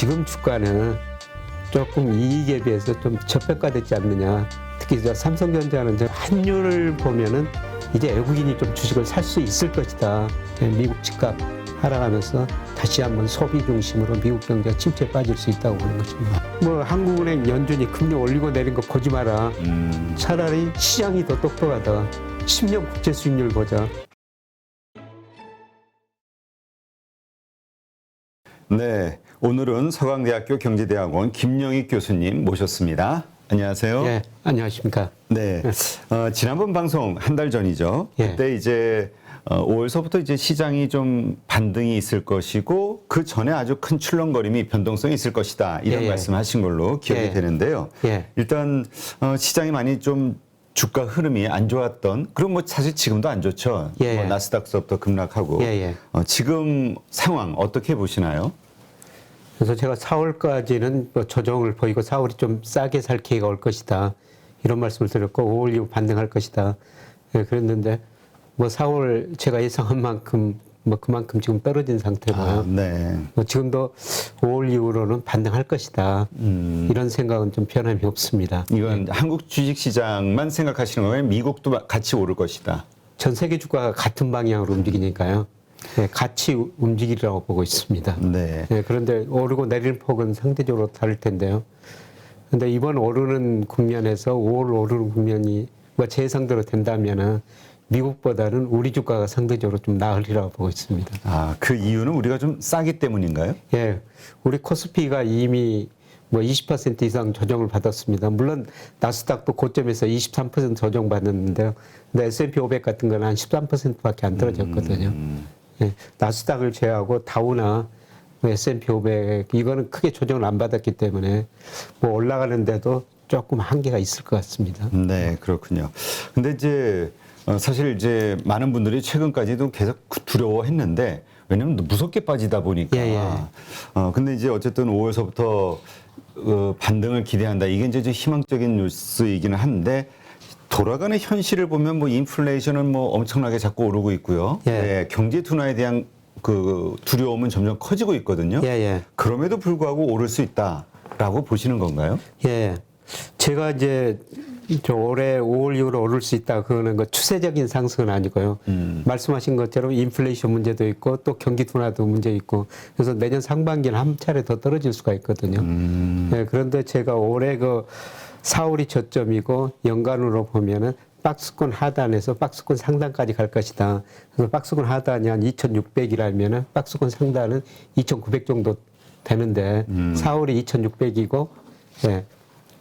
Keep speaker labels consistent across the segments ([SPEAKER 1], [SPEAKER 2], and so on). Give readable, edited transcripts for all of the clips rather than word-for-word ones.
[SPEAKER 1] 지금 주가는 조금 이익에 비해서 좀 저평가됐지 않느냐. 특히 저 삼성전자는 저 환율을 보면은 이제 외국인이 좀 주식을 살 수 있을 것이다. 미국 집값 하락하면서 다시 한번 소비 중심으로 미국 경제가 침체에 빠질 수 있다고 보는 것입니다. 뭐 한국은행 연준이 금리 올리고 내린 거 보지 마라. 차라리 시장이 더 똑똑하다. 10년 국채 수익률 보자.
[SPEAKER 2] 네, 오늘은 서강대학교 경제대학원 김영익 교수님 모셨습니다. 안녕하세요.
[SPEAKER 1] 예, 안녕하십니까.
[SPEAKER 2] 네, 지난번 방송 한 달 전이죠.
[SPEAKER 1] 예.
[SPEAKER 2] 그때 이제 5월서부터 이제 시장이 좀 반등이 있을 것이고 그 전에 아주 큰 출렁거림이 변동성이 있을 것이다 이런
[SPEAKER 1] 예, 예.
[SPEAKER 2] 말씀하신 걸로 기억이
[SPEAKER 1] 예.
[SPEAKER 2] 되는데요.
[SPEAKER 1] 예.
[SPEAKER 2] 일단 시장이 많이 좀 주가 흐름이 안 좋았던 그럼 뭐 사실 지금도 안 좋죠.
[SPEAKER 1] 예, 예.
[SPEAKER 2] 뭐 나스닥서부터 급락하고
[SPEAKER 1] 예, 예.
[SPEAKER 2] 지금 상황 어떻게 보시나요?
[SPEAKER 1] 그래서 제가 4월까지는 뭐 조정을 보이고 4월이 좀 싸게 살 기회가 올 것이다. 이런 말씀을 드렸고 5월 이후 반등할 것이다. 예, 그랬는데 뭐 4월 제가 예상한 만큼 뭐 그만큼 지금 떨어진 상태고요.
[SPEAKER 2] 아, 네.
[SPEAKER 1] 뭐 지금도 5월 이후로는 반등할 것이다. 이런 생각은 좀 변함이 없습니다.
[SPEAKER 2] 이건 한국 주식시장만 생각하시는 거예요? 미국도 같이 오를 것이다.
[SPEAKER 1] 전 세계 주가가 같은 방향으로 움직이니까요. 예, 같이 움직이라고 보고 있습니다.
[SPEAKER 2] 네.
[SPEAKER 1] 예, 그런데 오르고 내리는 폭은 상대적으로 다를 텐데요. 근데 이번 오르는 국면에서 5월 오르는 국면이 뭐 제 예상대로 된다면은 미국보다는 우리 주가가 상대적으로 좀 나으리라고 보고 있습니다.
[SPEAKER 2] 아, 그 이유는 우리가 좀 싸기 때문인가요?
[SPEAKER 1] 예, 우리 코스피가 이미 뭐 20% 이상 조정을 받았습니다. 물론 나스닥도 고점에서 23% 조정 받았는데요. 근데 S&P 500 같은 건 한 13%밖에 안 떨어졌거든요. 예, 나스닥을 제외하고 다우나 S&P 500 이거는 크게 조정을 안 받았기 때문에 뭐 올라가는데도 조금 한계가 있을 것 같습니다.
[SPEAKER 2] 네, 그렇군요. 근데 이제 사실 이제 많은 분들이 최근까지도 계속 두려워했는데 왜냐면 무섭게 빠지다 보니까.
[SPEAKER 1] 예, 예.
[SPEAKER 2] 근데 이제 어쨌든 5월서부터 반등을 기대한다. 이게 이제 좀 희망적인 뉴스이기는 한데 돌아가는 현실을 보면 뭐 인플레이션은 뭐 엄청나게 자꾸 오르고 있고요.
[SPEAKER 1] 예.
[SPEAKER 2] 네, 경제 둔화에 대한 그 두려움은 점점 커지고 있거든요.
[SPEAKER 1] 예, 예.
[SPEAKER 2] 그럼에도 불구하고 오를 수 있다라고 보시는 건가요?
[SPEAKER 1] 예. 제가 이제 저 올해 5월 이후로 오를 수 있다. 그거는 그 추세적인 상승은 아니고요. 말씀하신 것처럼 인플레이션 문제도 있고 또 경기 둔화도 문제 있고 그래서 내년 상반기는 한 차례 더 떨어질 수가 있거든요. 예, 그런데 제가 올해 그 4월이 저점이고 연간으로 보면은 박스권 하단에서 박스권 상단까지 갈 것이다. 그래서 박스권 하단이 한 2,600이라면은 박스권 상단은 2,900 정도 되는데 4월이 2,600이고 예.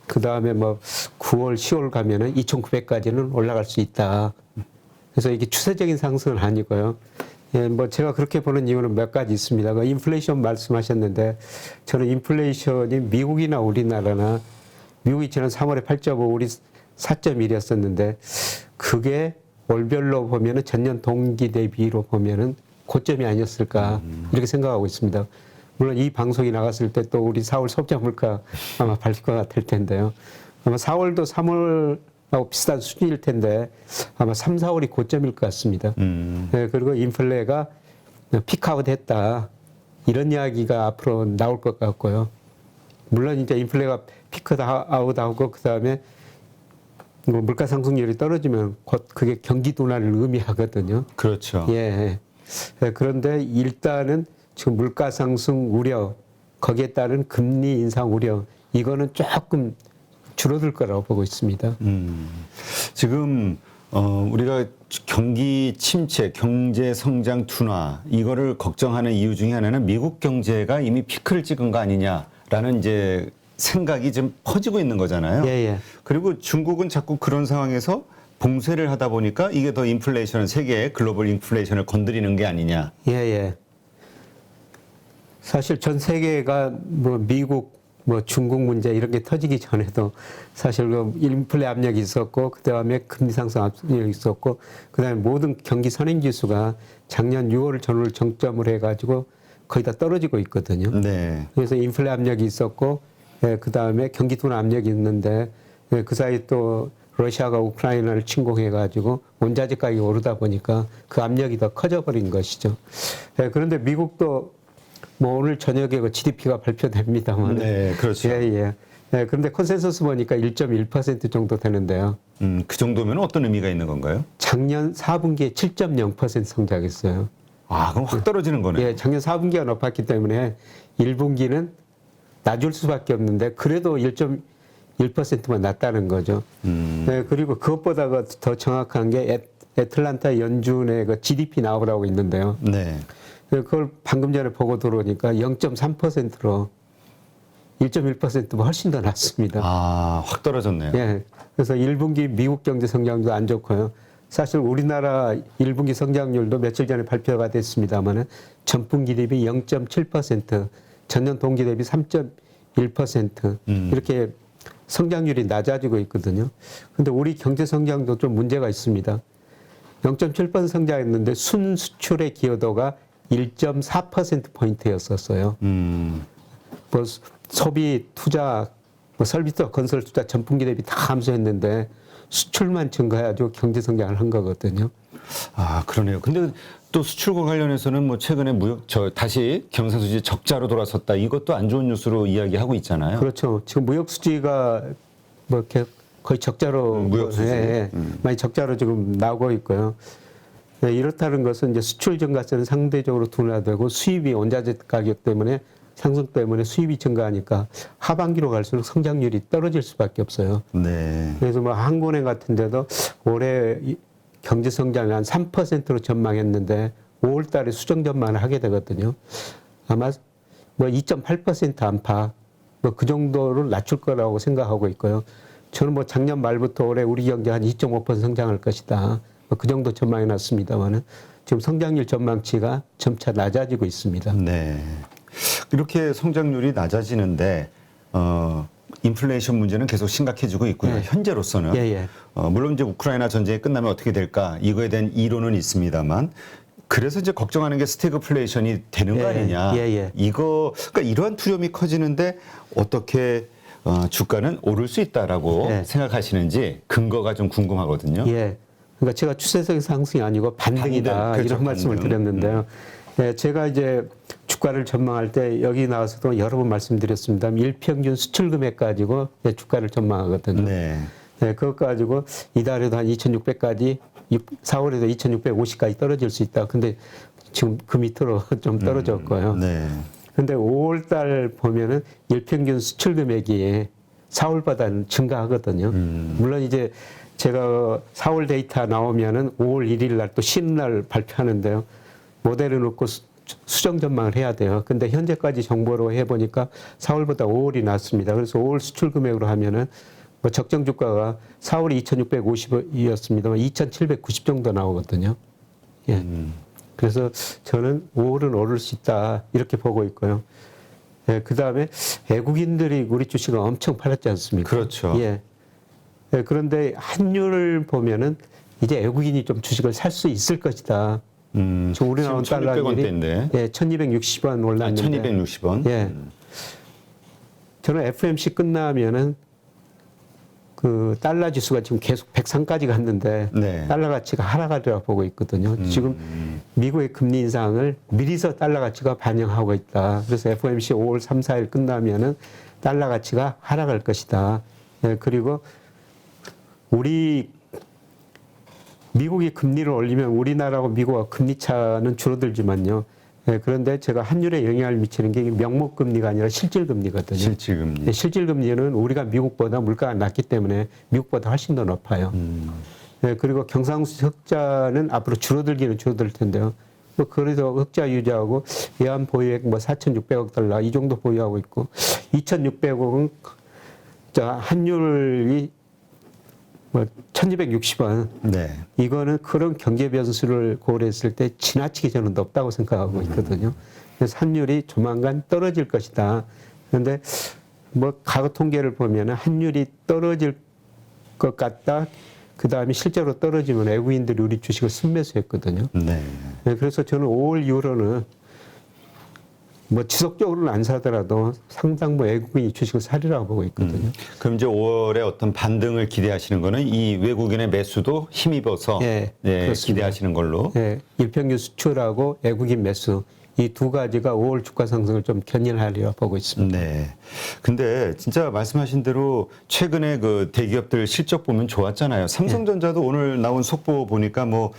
[SPEAKER 1] 그 다음에 뭐 9월, 10월 가면은 2,900까지는 올라갈 수 있다. 그래서 이게 추세적인 상승은 아니고요. 예, 뭐 제가 그렇게 보는 이유는 몇 가지 있습니다. 그 인플레이션 말씀하셨는데 저는 인플레이션이 미국이나 우리나라나 미국이 지난 3월에 8.5, 우리 4.1이었었는데 그게 월별로 보면은 전년 동기 대비로 보면은 고점이 아니었을까 이렇게 생각하고 있습니다. 물론 이 방송이 나갔을 때 또 우리 4월 소비자 물가 아마 발표가 같을 텐데요. 아마 4월도 3월하고 비슷한 수준일 텐데 아마 3, 4월이 고점일 것 같습니다. 네, 그리고 인플레가 피크아웃 했다. 이런 이야기가 앞으로 나올 것 같고요. 물론 이제 인플레가 피크아웃하고 그 다음에 뭐 물가 상승률이 떨어지면 곧 그게 경기 둔화를 의미하거든요.
[SPEAKER 2] 그렇죠.
[SPEAKER 1] 예. 그런데 일단은 지금 물가 상승 우려, 거기에 따른 금리 인상 우려, 이거는 조금 줄어들 거라고 보고 있습니다.
[SPEAKER 2] 지금 우리가 경기 침체, 경제 성장 둔화 이거를 걱정하는 이유 중에 하나는 미국 경제가 이미 피크를 찍은 거 아니냐라는 이제 생각이 좀 퍼지고 있는 거잖아요.
[SPEAKER 1] 예, 예.
[SPEAKER 2] 그리고 중국은 자꾸 그런 상황에서 봉쇄를 하다 보니까 이게 더 인플레이션을 세계의 글로벌 인플레이션을 건드리는 게 아니냐.
[SPEAKER 1] 예, 예. 사실 전 세계가 뭐 미국, 뭐 중국 문제 이런 게 터지기 전에도 사실 그 인플레 압력이 있었고 그 다음에 금리 상승 압력이 있었고 그 다음에 모든 경기 선행지수가 작년 6월 전후를 정점을 해가지고 거의 다 떨어지고 있거든요.
[SPEAKER 2] 네.
[SPEAKER 1] 그래서 인플레 압력이 있었고 예, 그 다음에 경기 둔화 압력이 있는데 예, 그 사이 또 러시아가 우크라이나를 침공해가지고 원자재 가격이 오르다 보니까 그 압력이 더 커져버린 것이죠. 예, 그런데 미국도 뭐 오늘 저녁에 그 GDP가 발표됩니다만.
[SPEAKER 2] 네, 그렇죠.
[SPEAKER 1] 예, 예. 네, 그런데 컨센서스 보니까 1.1% 정도 되는데요.
[SPEAKER 2] 그 정도면 어떤 의미가 있는 건가요?
[SPEAKER 1] 작년 4분기에 7.0% 성장했어요.
[SPEAKER 2] 아, 그럼 확 떨어지는 거네요.
[SPEAKER 1] 예, 작년 4분기가 높았기 때문에 1분기는 낮을 수밖에 없는데 그래도 1.1%만 낮다는 거죠. 네, 그리고 그것보다 더 정확한 게 애틀란타 연준의 그 GDP 나오라고 있는데요.
[SPEAKER 2] 네.
[SPEAKER 1] 그걸 방금 전에 보고 들어오니까 0.3%로 1.1%면 훨씬 더 낮습니다.
[SPEAKER 2] 아, 확 떨어졌네요.
[SPEAKER 1] 예. 그래서 1분기 미국 경제 성장도 안 좋고요. 사실 우리나라 1분기 성장률도 며칠 전에 발표가 됐습니다만은 전분기 대비 0.7%, 전년 동기 대비 3.1% 이렇게 성장률이 낮아지고 있거든요. 근데 우리 경제 성장도 좀 문제가 있습니다. 0.7% 성장했는데 순수출의 기여도가 1.4%포인트였었어요. 뭐 소비, 투자, 뭐 설비투자, 건설 투자 전분기 대비 다 감소했는데 수출만 증가해가지고 경제 성장을 한 거거든요.
[SPEAKER 2] 아, 그러네요. 근데 또 수출과 관련해서는 뭐 최근에 다시 경상수지 적자로 돌아섰다. 이것도 안 좋은 뉴스로 이야기하고 있잖아요.
[SPEAKER 1] 그렇죠. 지금 무역 수지가 뭐 이렇게 거의 적자로
[SPEAKER 2] 무역 수지.
[SPEAKER 1] 많이 적자로 지금 나오고 있고요. 네, 이렇다는 것은 이제 수출 증가세는 상대적으로 둔화되고 수입이 원자재 가격 때문에 상승 때문에 수입이 증가하니까 하반기로 갈수록 성장률이 떨어질 수밖에 없어요.
[SPEAKER 2] 네.
[SPEAKER 1] 그래서 뭐 한국은행 같은 데도 올해 경제 성장을 한 3%로 전망했는데 5월 달에 수정 전망을 하게 되거든요. 아마 뭐 2.8% 안팎 뭐 그 정도를 낮출 거라고 생각하고 있고요. 저는 뭐 작년 말부터 올해 우리 경제 한 2.5% 성장할 것이다. 뭐 그 정도 전망해 놨습니다만은 지금 성장률 전망치가 점차 낮아지고 있습니다.
[SPEAKER 2] 네. 이렇게 성장률이 낮아지는데 인플레이션 문제는 계속 심각해지고 있고요.
[SPEAKER 1] 네.
[SPEAKER 2] 현재로서는
[SPEAKER 1] 예, 예.
[SPEAKER 2] 물론 이제 우크라이나 전쟁이 끝나면 어떻게 될까 이거에 대한 이론은 있습니다만 그래서 이제 걱정하는 게 스태그플레이션이 되는 거
[SPEAKER 1] 예,
[SPEAKER 2] 아니냐.
[SPEAKER 1] 예, 예.
[SPEAKER 2] 그러니까 이러한 두려움이 커지는데 어떻게 주가는 오를 수 있다라고
[SPEAKER 1] 예.
[SPEAKER 2] 생각하시는지 근거가 좀 궁금하거든요.
[SPEAKER 1] 예. 그러니까 제가 추세적인 상승이 아니고 반등이다.
[SPEAKER 2] 반등, 그렇죠,
[SPEAKER 1] 이런 말씀을
[SPEAKER 2] 반등.
[SPEAKER 1] 드렸는데요. 예, 제가 이제 주가를 전망할 때 여기 나와서도 여러 번 말씀드렸습니다. 일평균 수출 금액 가지고 주가를 전망하거든요.
[SPEAKER 2] 네.
[SPEAKER 1] 네, 그것 가지고 이달에도 한 2,600까지, 4월에도 2,650까지 떨어질 수 있다. 근데 지금 그 밑으로 좀 떨어졌고요.
[SPEAKER 2] 네.
[SPEAKER 1] 근데 5월 달 보면은 일평균 수출 금액이 4월보다는 증가하거든요. 물론 이제 제가 4월 데이터 나오면은 5월 1일 날 또 쉬는 날 발표하는데요. 모델을 놓고 수정 전망을 해야 돼요. 근데 현재까지 정보로 해보니까 4월보다 5월이 낮습니다. 그래서 5월 수출 금액으로 하면은 뭐 적정 주가가 4월이 2,650이었습니다만 2,790 정도 나오거든요. 예. 그래서 저는 5월은 오를 수 있다 이렇게 보고 있고요. 예, 그 다음에 외국인들이 우리 주식을 엄청 팔았지 않습니까?
[SPEAKER 2] 그렇죠.
[SPEAKER 1] 예. 예, 그런데 환율을 보면은 이제 외국인이 좀 주식을 살 수 있을 것이다. 지금 우리 나온 달러율이
[SPEAKER 2] 1,200원대인데.
[SPEAKER 1] 예, 1,260원 올랐는데.
[SPEAKER 2] 1,260원.
[SPEAKER 1] 예. 저는 FMC 끝나면은 그 달러 지수가 지금 계속 103까지 갔는데
[SPEAKER 2] 네.
[SPEAKER 1] 달러 가치가 하락하리라고 보고 있거든요. 지금 미국의 금리 인상을 미리서 달러 가치가 반영하고 있다. 그래서 FOMC 5월 3, 4일 끝나면은 달러 가치가 하락할 것이다. 예, 그리고 미국이 금리를 올리면 우리나라하고 미국과 금리 차는 줄어들지만요. 예, 그런데 제가 환율에 영향을 미치는 게 명목 금리가 아니라 실질 금리거든요.
[SPEAKER 2] 실질금리.
[SPEAKER 1] 예, 실질 금리는 우리가 미국보다 물가가 낮기 때문에 미국보다 훨씬 더 높아요. 예, 그리고 경상수지 흑자는 앞으로 줄어들기는 줄어들 텐데요. 뭐 그래서 흑자 유지하고 외환 보유액 뭐 4,600억 달러 이 정도 보유하고 있고 2,600억은 환율이 뭐 1,260원.
[SPEAKER 2] 네.
[SPEAKER 1] 이거는 그런 경제 변수를 고려했을 때 지나치게 저는 높다고 생각하고 있거든요. 그래서 환율이 조만간 떨어질 것이다. 그런데 뭐 과거 통계를 보면 환율이 떨어질 것 같다. 그 다음에 실제로 떨어지면 외국인들이 우리 주식을 순매수했거든요.
[SPEAKER 2] 네.
[SPEAKER 1] 그래서 저는 5월 이후로는 뭐 지속적으로는 안 사더라도 상당 뭐 외국인이 주식을 사리라고 보고 있거든요.
[SPEAKER 2] 그럼 이제 5월에 어떤 반등을 기대하시는 거는 이 외국인의 매수도 힘입어서
[SPEAKER 1] 예,
[SPEAKER 2] 예,
[SPEAKER 1] 그렇습니다.
[SPEAKER 2] 기대하시는 걸로.
[SPEAKER 1] 예, 일평균 수출하고 외국인 매수 이 두 가지가 5월 주가 상승을 좀 견인하리라 보고 있습니다.
[SPEAKER 2] 네. 근데 진짜 말씀하신 대로 최근에 그 대기업들 실적 보면 좋았잖아요. 삼성전자도 오늘 나온 속보 보니까 뭐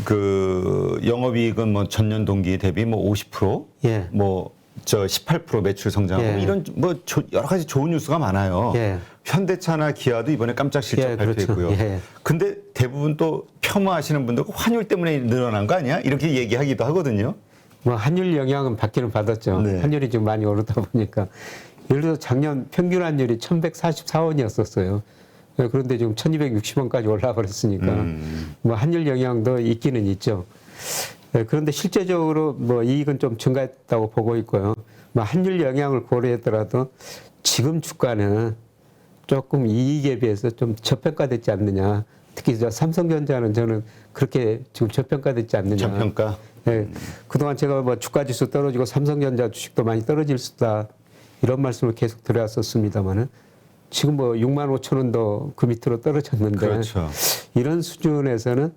[SPEAKER 2] 그 영업이익은 뭐 전년 동기 대비 뭐 50%,
[SPEAKER 1] 예.
[SPEAKER 2] 뭐 저 18% 매출 성장하고
[SPEAKER 1] 예.
[SPEAKER 2] 이런 뭐 여러 가지 좋은 뉴스가 많아요.
[SPEAKER 1] 예.
[SPEAKER 2] 현대차나 기아도 이번에 깜짝 실적
[SPEAKER 1] 예, 그렇죠.
[SPEAKER 2] 발표했고요.
[SPEAKER 1] 예.
[SPEAKER 2] 근데 대부분 또 폄하하시는 분들 환율 때문에 늘어난 거 아니야? 이렇게 얘기하기도 하거든요.
[SPEAKER 1] 뭐 환율 영향은 받기는 받았죠.
[SPEAKER 2] 네.
[SPEAKER 1] 환율이 좀 많이 오르다 보니까. 예를 들어 작년 평균 환율이 1144원이었었어요. 그런데 지금 1260원까지 올라 버렸으니까 뭐 환율 영향도 있기는 있죠. 그런데 실제적으로 뭐 이익은 좀 증가했다고 보고 있고요. 뭐 환율 영향을 고려했더라도 지금 주가는 조금 이익에 비해서 좀 저평가됐지 않느냐. 특히 저 삼성전자는 저는 그렇게 지금 저평가됐지 않느냐.
[SPEAKER 2] 저평가.
[SPEAKER 1] 네, 그동안 제가 뭐 주가 지수 떨어지고 삼성전자 주식도 많이 떨어질 수다 이런 말씀을 계속 드렸었습니다만은 지금 뭐 6만 5천 원도 그 밑으로 떨어졌는데
[SPEAKER 2] 그렇죠.
[SPEAKER 1] 이런 수준에서는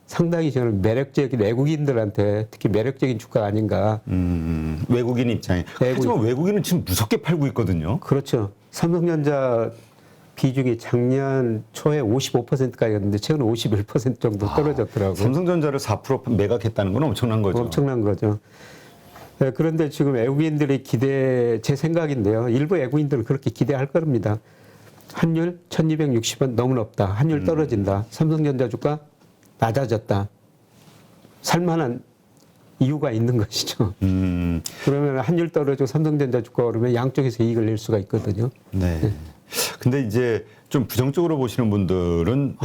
[SPEAKER 1] 상당히 저는 매력적인 외국인들한테 특히 매력적인 주가 아닌가.
[SPEAKER 2] 외국인 입장에. 하지만 외국인은 지금 무섭게 팔고 있거든요.
[SPEAKER 1] 그렇죠. 삼성전자 비중이 작년 초에 55%까지였는데 최근 51% 정도 떨어졌더라고요.
[SPEAKER 2] 삼성전자를 4% 매각했다는 건 엄청난 거죠.
[SPEAKER 1] 엄청난 거죠. 네, 그런데 지금 외국인들의 기대, 제 생각인데요. 일부 외국인들은 그렇게 기대할 겁니다. 환율 1260원 너무 높다. 환율 떨어진다. 삼성전자 주가 낮아졌다. 살만한 이유가 있는 것이죠. 그러면 환율 떨어지고 삼성전자 주가 오르면 양쪽에서 이익을 낼 수가 있거든요.
[SPEAKER 2] 네. 근데 이제 좀 부정적으로 보시는 분들은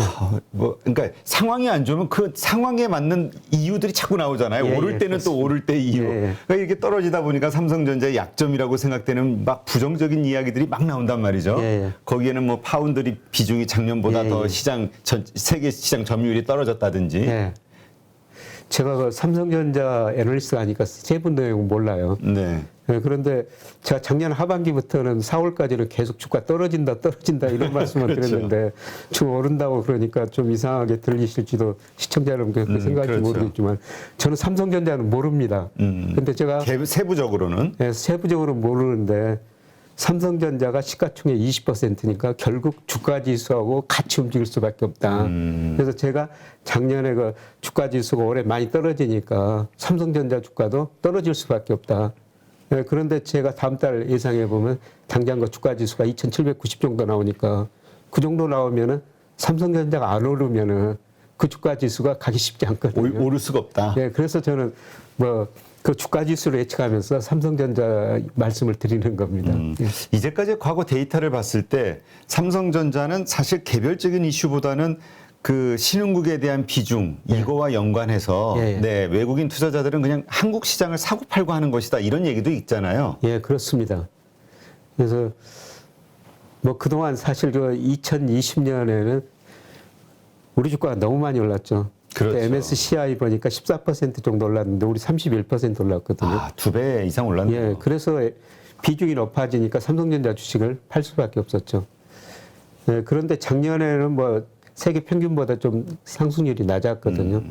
[SPEAKER 2] 뭐 그러니까 상황이 안 좋으면 그 상황에 맞는 이유들이 자꾸 나오잖아요.
[SPEAKER 1] 예,
[SPEAKER 2] 오를 때는 또 오를 때 이유.
[SPEAKER 1] 예.
[SPEAKER 2] 그러니까 이렇게 떨어지다 보니까 삼성전자의 약점이라고 생각되는 막 부정적인 이야기들이 막 나온단 말이죠.
[SPEAKER 1] 예.
[SPEAKER 2] 거기에는 뭐 파운드리 비중이 작년보다
[SPEAKER 1] 예,
[SPEAKER 2] 더
[SPEAKER 1] 예.
[SPEAKER 2] 세계 시장 점유율이 떨어졌다든지.
[SPEAKER 1] 네. 제가 그 삼성전자 애널리스트 하니까 세부 내용 몰라요.
[SPEAKER 2] 네.
[SPEAKER 1] 네, 그런데 제가 작년 하반기부터는 4월까지는 계속 주가 떨어진다 이런 말씀을
[SPEAKER 2] 그렇죠.
[SPEAKER 1] 드렸는데 지금 오른다고 그러니까 좀 이상하게 들리실지도 시청자 여러분께 그렇게 생각할지
[SPEAKER 2] 그렇죠.
[SPEAKER 1] 모르겠지만 저는 삼성전자는 모릅니다. 근데 제가
[SPEAKER 2] 세부적으로는
[SPEAKER 1] 네, 세부적으로 모르는데 삼성전자가 시가총액 20%니까 결국 주가 지수하고 같이 움직일 수밖에 없다. 그래서 제가 작년에 그 주가 지수가 올해 많이 떨어지니까 삼성전자 주가도 떨어질 수밖에 없다. 네, 그런데 제가 다음 달 예상해 보면 당장 그 주가 지수가 2,790 정도 나오니까 그 정도 나오면은 삼성전자가 안 오르면은 그 주가 지수가 가기 쉽지 않거든요.
[SPEAKER 2] 오를 수가 없다.
[SPEAKER 1] 네, 그래서 저는 뭐 그 주가 지수를 예측하면서 삼성전자 말씀을 드리는 겁니다. 예.
[SPEAKER 2] 이제까지 과거 데이터를 봤을 때 삼성전자는 사실 개별적인 이슈보다는 그 신흥국에 대한 비중 이거와 연관해서
[SPEAKER 1] 예, 예.
[SPEAKER 2] 네, 외국인 투자자들은 그냥 한국 시장을 사고 팔고 하는 것이다 이런 얘기도 있잖아요.
[SPEAKER 1] 예, 그렇습니다. 그래서 뭐 그동안 사실 그 2020년에는 우리 주가가 너무 많이 올랐죠.
[SPEAKER 2] 그렇죠.
[SPEAKER 1] MSCI 보니까 14% 정도 올랐는데 우리 31% 올랐거든요.
[SPEAKER 2] 아, 2배 이상 올랐네요.
[SPEAKER 1] 예, 그래서 비중이 높아지니까 삼성전자 주식을 팔 수밖에 없었죠. 예, 그런데 작년에는 뭐 세계 평균보다 좀 상승률이 낮았거든요.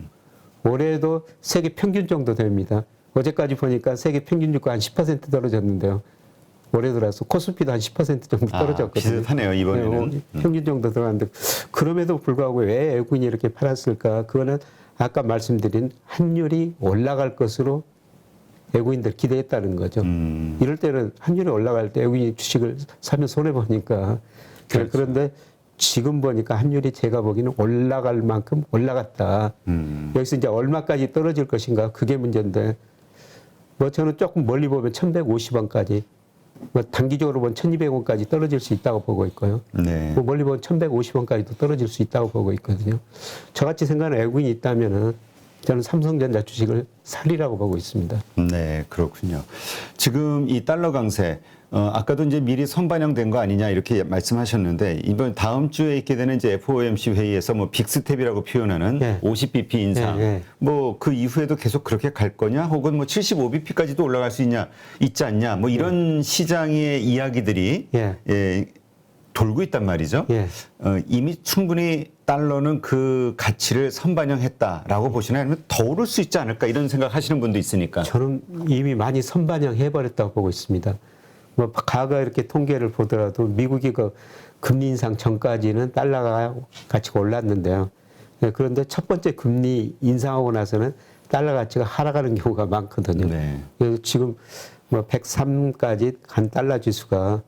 [SPEAKER 1] 올해도 세계 평균 정도 됩니다. 어제까지 보니까 세계 평균 주가 한 10% 떨어졌는데요. 올해 들어서 코스피도 한 10% 정도 떨어졌거든요.
[SPEAKER 2] 비슷하네요 이번에는.
[SPEAKER 1] 네, 평균 정도 들어갔는데 그럼에도 불구하고 왜 외국인이 이렇게 팔았을까? 그거는 아까 말씀드린 환율이 올라갈 것으로 외국인들 기대했다는 거죠. 이럴 때는 환율이 올라갈 때 외국인이 주식을 사면 손해 보니까
[SPEAKER 2] 그렇죠.
[SPEAKER 1] 그런데 지금 보니까 환율이 제가 보기에는 올라갈 만큼 올라갔다. 여기서 이제 얼마까지 떨어질 것인가 그게 문제인데 뭐 저는 조금 멀리 보면 1,150원까지 뭐 단기적으로 보면 1,200원까지 떨어질 수 있다고 보고 있고요.
[SPEAKER 2] 네.
[SPEAKER 1] 뭐 멀리 보면 1,150원까지도 떨어질 수 있다고 보고 있거든요. 저같이 생각하는 외국인이 있다면은 저는 삼성전자 주식을 살리라고 보고 있습니다.
[SPEAKER 2] 네, 그렇군요. 지금 이 달러 강세, 아까도 이제 미리 선반영된 거 아니냐 이렇게 말씀하셨는데 이번 다음 주에 있게 되는 이제 FOMC 회의에서 뭐 빅스텝이라고 표현하는
[SPEAKER 1] 네.
[SPEAKER 2] 50bp 인상,
[SPEAKER 1] 네.
[SPEAKER 2] 뭐 그 이후에도 계속 그렇게 갈 거냐, 혹은 뭐 75bp까지도 올라갈 수 있지 않냐, 뭐 이런 시장의 이야기들이
[SPEAKER 1] 예.
[SPEAKER 2] 돌고 있단 말이죠.
[SPEAKER 1] 예.
[SPEAKER 2] 이미 충분히 달러는 그 가치를 선반영했다라고 보시나요? 아니면 더 오를 수 있지 않을까 이런 생각하시는 분도 있으니까.
[SPEAKER 1] 저는 이미 많이 선반영해 버렸다고 보고 있습니다. 뭐 과거 이렇게 통계를 보더라도 미국이 그 금리 인상 전까지는 달러가 가치가 올랐는데요. 네, 그런데 첫 번째 금리 인상하고 나서는 달러 가치가 하락하는 경우가 많거든요.
[SPEAKER 2] 네.
[SPEAKER 1] 그래서 지금 뭐 103까지 간 달러 지수가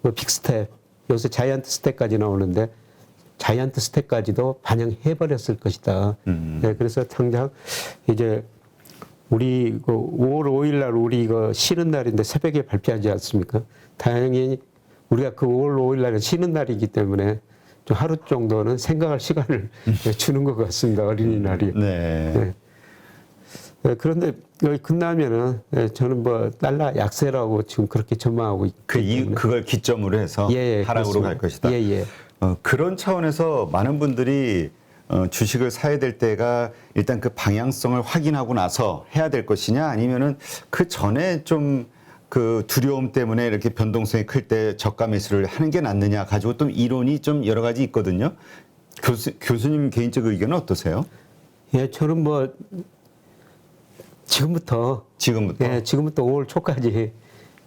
[SPEAKER 1] 뭐 빅스텝, 요새 자이언트 스텝까지 나오는데 자이언트 스텝까지도 반영해 버렸을 것이다. 네, 그래서 당장 이제 우리 그 5월 5일 날 우리 이거 쉬는 날인데 새벽에 발표하지 않습니까? 다행히 우리가 그 5월 5일 날은 쉬는 날이기 때문에 좀 하루 정도는 생각할 시간을 주는 것 같습니다. 어린이날이.
[SPEAKER 2] 네.
[SPEAKER 1] 네. 네, 그런데 여기 끝나면은 저는 뭐 달러 약세라고 지금 그렇게 전망하고 있기 때문에.
[SPEAKER 2] 그걸 기점으로 해서
[SPEAKER 1] 예,
[SPEAKER 2] 하락으로
[SPEAKER 1] 그렇습니다.
[SPEAKER 2] 갈 것이다.
[SPEAKER 1] 예, 예.
[SPEAKER 2] 그런 차원에서 많은 분들이 주식을 사야 될 때가 일단 그 방향성을 확인하고 나서 해야 될 것이냐 아니면은 그 전에 좀 그 두려움 때문에 이렇게 변동성이 클 때 저가 매수를 하는 게 낫느냐 가지고 또 이론이 좀 여러 가지 있거든요. 교수님 개인적 의견은 어떠세요?
[SPEAKER 1] 예, 저는 뭐 지금부터
[SPEAKER 2] 지금부터?
[SPEAKER 1] 예, 지금부터 5월 초까지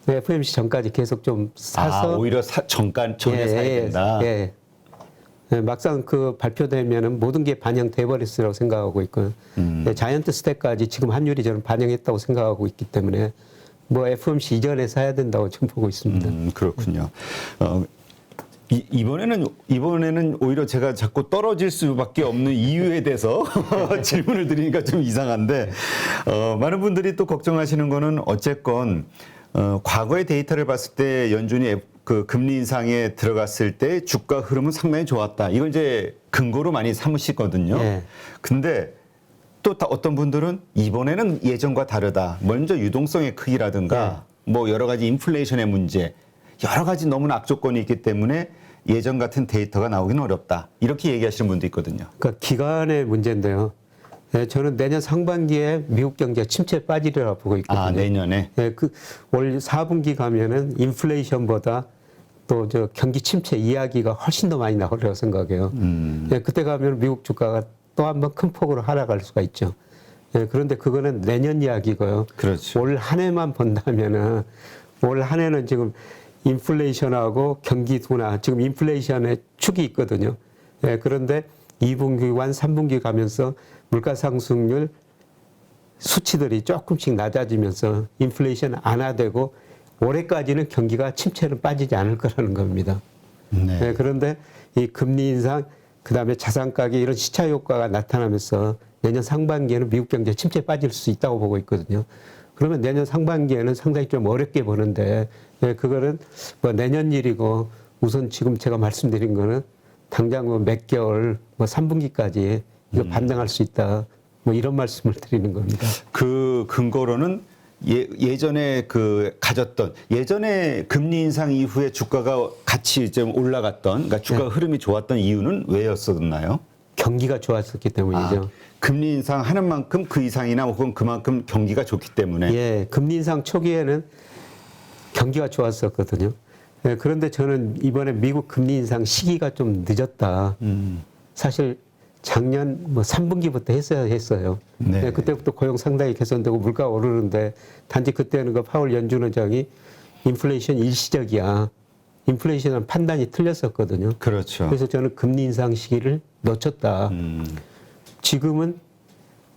[SPEAKER 1] FOMC 전까지 계속 좀 사서
[SPEAKER 2] 오히려 전에 사야 된다.
[SPEAKER 1] 예. 예, 막상 그 발표되면은 모든 게 반영돼 버렸으라고 생각하고 있고요. 예, 자이언트 스텝까지 지금 환율이 저는 반영했다고 생각하고 있기 때문에 뭐 FOMC 이전에 사야 된다고 지금 보고 있습니다.
[SPEAKER 2] 그렇군요. 이번에는 오히려 제가 자꾸 떨어질 수밖에 없는 이유에 대해서 질문을 드리니까 좀 이상한데 많은 분들이 또 걱정하시는 거는 어쨌건 과거의 데이터를 봤을 때 연준이 그 금리 인상에 들어갔을 때 주가 흐름은 상당히 좋았다. 이걸 이제 근거로 많이 삼으시거든요.
[SPEAKER 1] 예.
[SPEAKER 2] 근데 또 어떤 분들은 이번에는 예전과 다르다. 먼저 유동성의 크기라든가 뭐 여러 가지 인플레이션의 문제, 여러 가지 너무나 악조건이 있기 때문에 예전 같은 데이터가 나오기는 어렵다. 이렇게 얘기하시는 분도 있거든요.
[SPEAKER 1] 그러니까 기간의 문제인데요. 예, 저는 내년 상반기에 미국 경제가 침체에 빠지리라고 보고 있거든요.
[SPEAKER 2] 내년에.
[SPEAKER 1] 예, 올 4분기 가면은 인플레이션보다 또 저 경기 침체 이야기가 훨씬 더 많이 나오리라고 생각해요. 예, 그때 가면 미국 주가가 또 한 번 큰 폭으로 하락할 수가 있죠. 예, 그런데 그거는 내년 이야기고요.
[SPEAKER 2] 그렇죠.
[SPEAKER 1] 올 한 해만 본다면은 올 한 해는 지금 인플레이션하고 경기 둔화, 지금 인플레이션의 축이 있거든요. 예, 그런데 2분기와 3분기 가면서 물가 상승률 수치들이 조금씩 낮아지면서 인플레이션 완화되고 올해까지는 경기가 침체는 빠지지 않을 거라는 겁니다.
[SPEAKER 2] 네.
[SPEAKER 1] 네, 그런데 이 금리 인상, 그다음에 자산 가격 이런 시차 효과가 나타나면서 내년 상반기에는 미국 경제 침체에 빠질 수 있다고 보고 있거든요. 그러면 내년 상반기에는 상당히 좀 어렵게 보는데 네, 그거는 뭐 내년 일이고 우선 지금 제가 말씀드린 거는 당장 뭐 몇 개월 뭐 3분기까지 이거 반등할 수 있다. 뭐 이런 말씀을 드리는 겁니다.
[SPEAKER 2] 그 근거로는 예전에 가졌던 예전에 금리 인상 이후에 주가가 같이 좀 올라갔던 그러니까 주가 흐름이 좋았던 이유는 왜였었나요?
[SPEAKER 1] 경기가 좋았었기 때문이죠.
[SPEAKER 2] 금리 인상하는 만큼 그 이상이나 혹은 그만큼 경기가 좋기 때문에.
[SPEAKER 1] 예, 금리 인상 초기에는 경기가 좋았었거든요. 예, 그런데 저는 이번에 미국 금리 인상 시기가 좀 늦었다. 사실 작년 뭐 3분기부터 했어야 했어요.
[SPEAKER 2] 네.
[SPEAKER 1] 예, 그때부터 고용 상당히 개선되고 물가가 오르는데 단지 그때는 그 파월 연준 의장이 인플레이션 일시적이야. 인플레이션은 판단이 틀렸었거든요.
[SPEAKER 2] 그렇죠.
[SPEAKER 1] 그래서 저는 금리 인상 시기를 놓쳤다. 지금은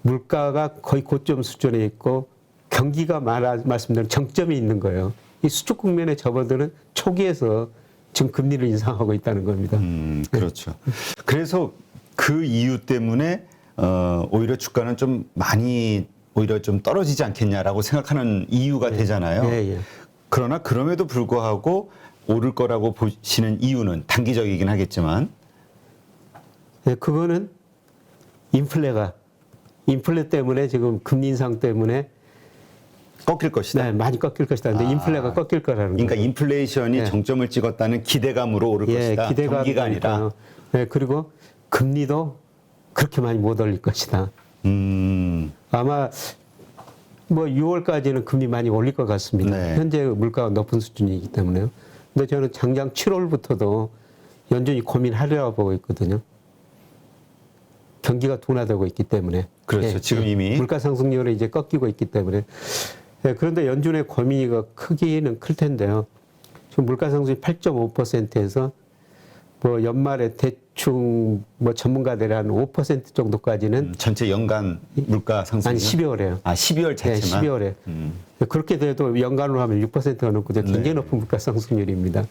[SPEAKER 1] 물가가 거의 고점 수준에 있고 경기가 말씀드린 정점이 있는 거예요. 이 수축 국면에 접어드는 초기에서 지금 금리를 인상하고 있다는 겁니다.
[SPEAKER 2] 그렇죠. 그래서 그 이유 때문에 오히려 주가는 좀 많이 오히려 좀 떨어지지 않겠냐라고 생각하는 이유가 되잖아요.
[SPEAKER 1] 예, 예.
[SPEAKER 2] 그러나 그럼에도 불구하고 오를 거라고 보시는 이유는 단기적이긴 하겠지만
[SPEAKER 1] 예, 그거는 인플레 때문에 지금 금리 인상 때문에
[SPEAKER 2] 꺾일 것이다.
[SPEAKER 1] 네, 많이 꺾일 것이다. 근데 인플레가 꺾일 거라는
[SPEAKER 2] 그러니까
[SPEAKER 1] 거예요.
[SPEAKER 2] 인플레이션이
[SPEAKER 1] 네.
[SPEAKER 2] 정점을 찍었다는 기대감으로 오를 것이다. 경기가 아니라.
[SPEAKER 1] 네, 그리고 금리도 그렇게 많이 못 올릴 것이다. 아마 뭐 6월까지는 금리 많이 올릴 것 같습니다.
[SPEAKER 2] 네.
[SPEAKER 1] 현재 물가가 높은 수준이기 때문에요. 근데 저는 당장 7월부터도 연준이 고민하려고 보고 있거든요. 경기가 둔화되고 있기 때문에.
[SPEAKER 2] 그렇죠. 지금 이미.
[SPEAKER 1] 물가 상승률이 이제 꺾이고 있기 때문에. 그런데 연준의 고민이 크기는 클 텐데요. 지금 물가 상승이 8.5%에서 뭐 연말에 대충 뭐 전문가들이 한 5% 정도까지는
[SPEAKER 2] 전체 연간 물가 상승.
[SPEAKER 1] 한 12월에요.
[SPEAKER 2] 12월 자체만.
[SPEAKER 1] 12월에. 그렇게 돼도 연간으로 하면 6%가 넘고 굉장히 높은 물가 상승률입니다.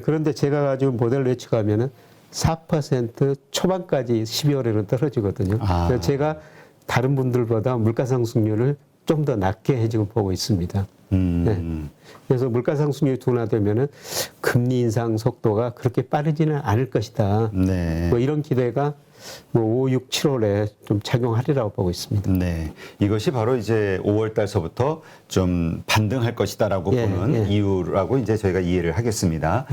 [SPEAKER 1] 그런데 제가 지금 모델로 예측하면은 4% 초반까지 12월에는 떨어지거든요. 그래서 제가 다른 분들보다 물가 상승률을 좀 더 낮게 지금 보고 있습니다. 그래서 물가 상승률이 둔화되면은 금리 인상 속도가 그렇게 빠르지는 않을 것이다.
[SPEAKER 2] 네.
[SPEAKER 1] 뭐 이런 기대가 뭐 5, 6, 7월에 좀 작용하리라고 보고 있습니다.
[SPEAKER 2] 네. 이것이 바로 이제 5월 달서부터 좀 반등할 것이다라고 보는 이유라고 이제 저희가 이해를 하겠습니다.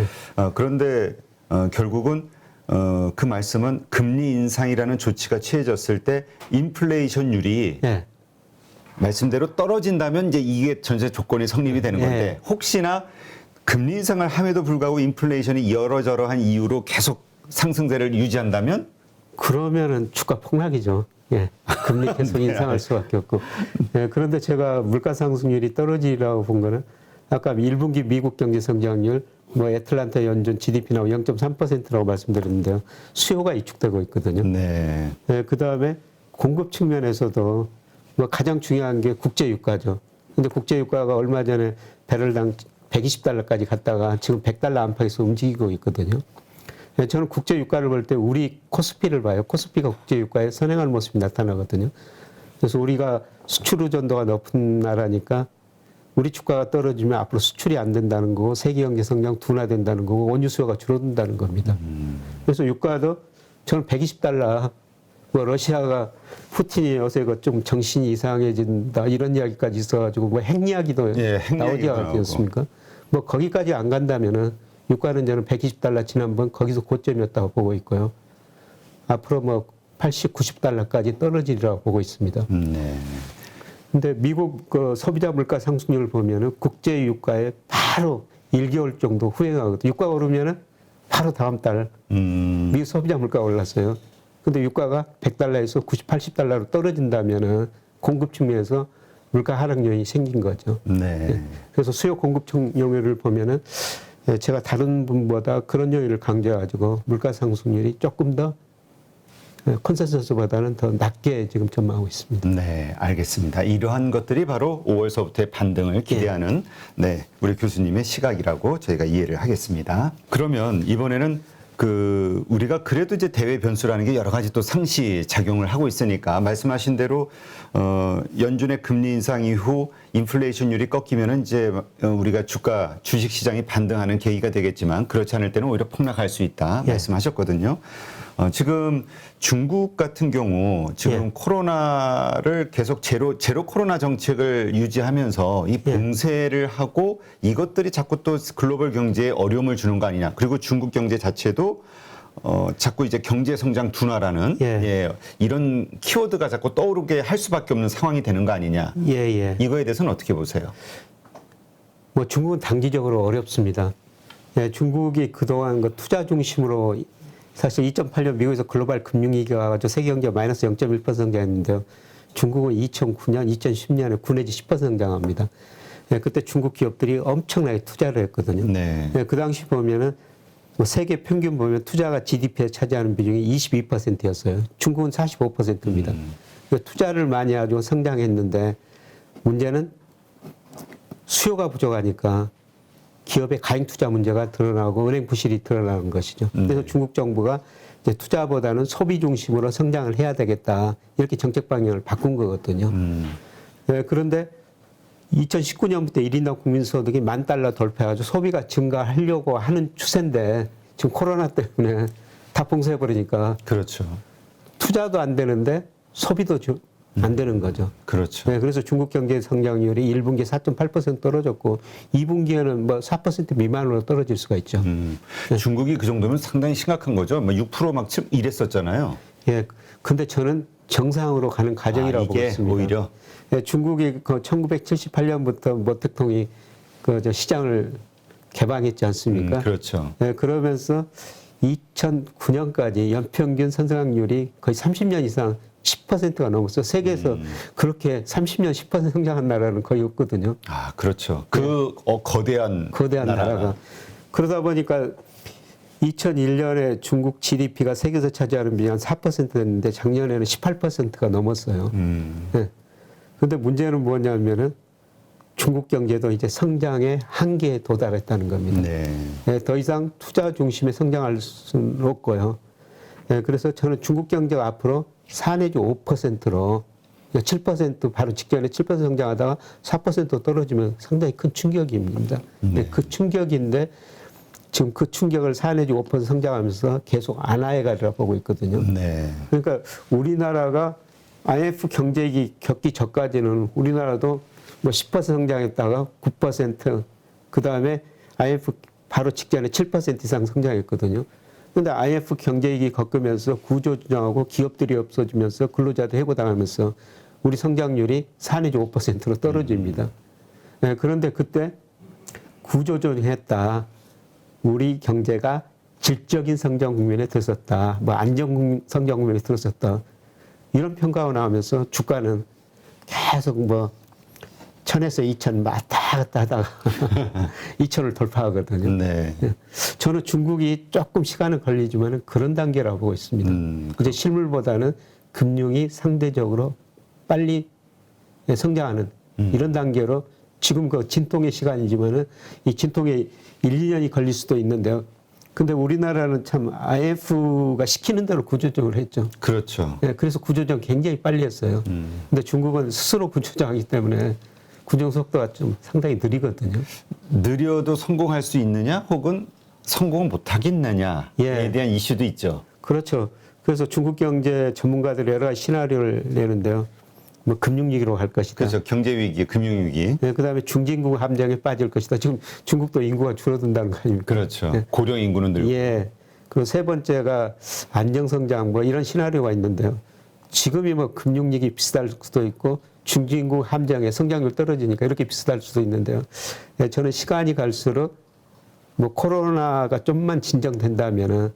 [SPEAKER 2] 그런데 결국은 그 말씀은 금리 인상이라는 조치가 취해졌을 때 인플레이션율이 말씀대로 떨어진다면 이제 이게 전제 조건이 성립이 되는 건데 혹시나 금리 인상을 함에도 불구하고 인플레이션이 여러저러한 이유로 계속 상승세를 유지한다면
[SPEAKER 1] 그러면은 주가 폭락이죠. 금리 계속 인상할 수밖에 없고. 그런데 제가 물가 상승률이 떨어지라고 본 거는 아까 1분기 미국 경제 성장률 뭐 애틀란타 연준 GDP 나오고 0.3%라고 말씀드렸는데요. 수요가 위축되고 있거든요.
[SPEAKER 2] 네.
[SPEAKER 1] 그 다음에 공급 측면에서도 뭐 가장 중요한 게 국제 유가죠. 근데 국제 유가가 얼마 전에 배럴당 120달러까지 갔다가 지금 100달러 안팎에서 움직이고 있거든요. 저는 국제 유가를 볼 때 우리 코스피를 봐요. 코스피가 국제 유가에 선행하는 모습이 나타나거든요. 그래서 우리가 수출 의존도가 높은 나라니까 우리 주가가 떨어지면 앞으로 수출이 안 된다는 거고 세계 경제 성장 둔화된다는 거고 원유 수요가 줄어든다는 겁니다. 그래서 유가도 저는 120달러 뭐 러시아가 푸틴이 요새 좀 정신이 이상해진다 이런 이야기까지 있어가지고 뭐 핵 이야기도 나오지 않았습니까? 뭐 거기까지 안 간다면은 유가는 저는 120달러 지난번 거기서 고점이었다고 보고 있고요. 앞으로 뭐 80, 90달러까지 떨어지리라고 보고 있습니다.
[SPEAKER 2] 네.
[SPEAKER 1] 근데 미국 그 소비자 물가 상승률을 보면은 국제 유가에 바로 1개월 정도 후행하거든요. 유가가 오르면은 바로 다음 달 미국 소비자 물가가 올랐어요. 근데 유가가 100달러에서 90, 80달러로 떨어진다면은 공급 측면에서 물가 하락 요인이 생긴 거죠.
[SPEAKER 2] 네.
[SPEAKER 1] 그래서 수요 공급 요인을 보면은 제가 다른 분보다 그런 요인을 강조해가지고 물가 상승률이 조금 더 컨센서스보다는 더 낮게 지금 전망하고 있습니다.
[SPEAKER 2] 네, 알겠습니다. 이러한 것들이 바로 5월서부터의 반등을 기대하는 네, 우리 교수님의 시각이라고 저희가 이해를 하겠습니다. 그러면 이번에는 우리가 그래도 이제 대외 변수라는 게 여러 가지 또 상시 작용을 하고 있으니까 말씀하신 대로 연준의 금리 인상 이후 인플레이션율이 꺾이면은 이제 우리가 주식 시장이 반등하는 계기가 되겠지만 그렇지 않을 때는 오히려 폭락할 수 있다 말씀하셨거든요. 지금 중국 같은 경우 지금 코로나를 계속 제로 코로나 정책을 유지하면서 이 봉쇄를 하고 이것들이 자꾸 또 글로벌 경제에 어려움을 주는 거 아니냐. 그리고 중국 경제 자체도 자꾸 이제 경제 성장 둔화라는 이런 키워드가 자꾸 떠오르게 할 수밖에 없는 상황이 되는 거 아니냐. 이거에 대해서는 어떻게 보세요?
[SPEAKER 1] 뭐 중국은 단기적으로 어렵습니다. 중국이 그동안 그 투자 중심으로 사실 2008년 미국에서 글로벌 금융위기가 와가지고 세계 경제가 마이너스 0.1% 성장했는데요. 중국은 2009년, 2010년에 9 내지 10% 성장합니다. 그때 중국 기업들이 엄청나게 투자를 했거든요. 그 당시 보면은 뭐 세계 평균 보면 투자가 GDP에 차지하는 비중이 22%였어요. 중국은 45%입니다. 투자를 많이 해가지고 성장했는데 문제는 수요가 부족하니까 기업의 가행 투자 문제가 드러나고 은행 부실이 드러나는 것이죠. 그래서 중국 정부가 이제 투자보다는 소비 중심으로 성장을 해야 되겠다 이렇게 정책 방향을 바꾼 거거든요. 그런데 2019년부터 1인당 국민소득이 $10,000 돌파해가지고 소비가 증가하려고 하는 추세인데 지금 코로나 때문에 다 봉쇄해버리니까
[SPEAKER 2] 그렇죠.
[SPEAKER 1] 투자도 안 되는데 소비도 안 되는 거죠.
[SPEAKER 2] 그렇죠.
[SPEAKER 1] 그래서 중국 경제 성장률이 1분기에 4.8% 떨어졌고 2분기에는 뭐 4% 미만으로 떨어질 수가 있죠.
[SPEAKER 2] 중국이 그 정도면 상당히 심각한 거죠. 뭐 6% 막 이랬었잖아요.
[SPEAKER 1] 근데 저는 정상으로 가는 과정이라고 보고 있습니다.
[SPEAKER 2] 오히려
[SPEAKER 1] 중국이 그 1978년부터 뭐 대통령이 그 시장을 개방했지 않습니까?
[SPEAKER 2] 그렇죠.
[SPEAKER 1] 그러면서 2009년까지 연평균 성장률이 거의 30년 이상 10%가 넘었어. 세계에서 그렇게 30년 10% 성장한 나라는 거의 없거든요.
[SPEAKER 2] 아, 그렇죠. 거대한
[SPEAKER 1] 나라가. 그러다 보니까 2001년에 중국 GDP가 세계에서 차지하는 비율이 한 4% 됐는데 작년에는 18%가 넘었어요. 네. 근데 문제는 뭐냐면은 중국 경제도 이제 성장의 한계에 도달했다는 겁니다.
[SPEAKER 2] 네.
[SPEAKER 1] 네, 더 이상 투자 중심에 성장할 수는 없고요. 네, 그래서 저는 중국 경제가 앞으로 4 내지 5%로 7% 바로 직전에 7% 성장하다가 4% 떨어지면 상당히 큰 충격입니다. 네. 그 충격인데 지금 그 충격을 4 내지 5% 성장하면서 계속 안하해 가리라 보고 있거든요.
[SPEAKER 2] 네.
[SPEAKER 1] 그러니까 우리나라가 IMF 경제위기 겪기 전까지는 우리나라도 뭐 10% 성장했다가 9%, 그 다음에 IMF 바로 직전에 7% 이상 성장했거든요. 근데 IMF 경제위기 겪으면서 구조조정하고 기업들이 없어지면서 근로자도 해고당하면서 우리 성장률이 4 내지 5%로 떨어집니다. 네, 그런데 그때 구조조정했다. 우리 경제가 질적인 성장 국면에 들었었다. 뭐 안정 성장 국면에 들었었다. 이런 평가가 나오면서 주가는 계속 뭐 1000에서 2000 왔다 갔다 하다가 2000을 돌파하거든요.
[SPEAKER 2] 네.
[SPEAKER 1] 저는 중국이 조금 시간은 걸리지만 그런 단계라고 보고 있습니다. 이제 실물보다는 금융이 상대적으로 빨리 성장하는 이런 단계로 지금 그 진통의 시간이지만은 이 진통에 1, 2년이 걸릴 수도 있는데요. 근데 우리나라는 참 IMF가 시키는 대로 구조조정을 했죠.
[SPEAKER 2] 그렇죠.
[SPEAKER 1] 네, 그래서 구조조정 굉장히 빨리 했어요. 근데 중국은 스스로 구조조정하기 때문에 구조정 속도가 좀 상당히 느리거든요.
[SPEAKER 2] 느려도 성공할 수 있느냐 혹은 성공을 못하겠느냐에
[SPEAKER 1] 예.
[SPEAKER 2] 대한 이슈도 있죠.
[SPEAKER 1] 그렇죠. 그래서 중국 경제 전문가들이 여러 가지 시나리오를 내는데요. 뭐 금융위기로 갈 것이다.
[SPEAKER 2] 그렇죠. 경제위기, 금융위기.
[SPEAKER 1] 네, 그다음에 중진국 함정에 빠질 것이다. 지금 중국도 인구가 줄어든다는 거 아닙니까?
[SPEAKER 2] 그렇죠.
[SPEAKER 1] 네.
[SPEAKER 2] 고령 인구는 늘고.
[SPEAKER 1] 예. 그리고 세 번째가 안정성장 뭐 이런 시나리오가 있는데요. 지금이 뭐 금융위기 비슷할 수도 있고 중진국 함정에 성장률 떨어지니까 이렇게 비슷할 수도 있는데요. 예, 저는 시간이 갈수록 뭐 코로나가 좀만 진정된다면은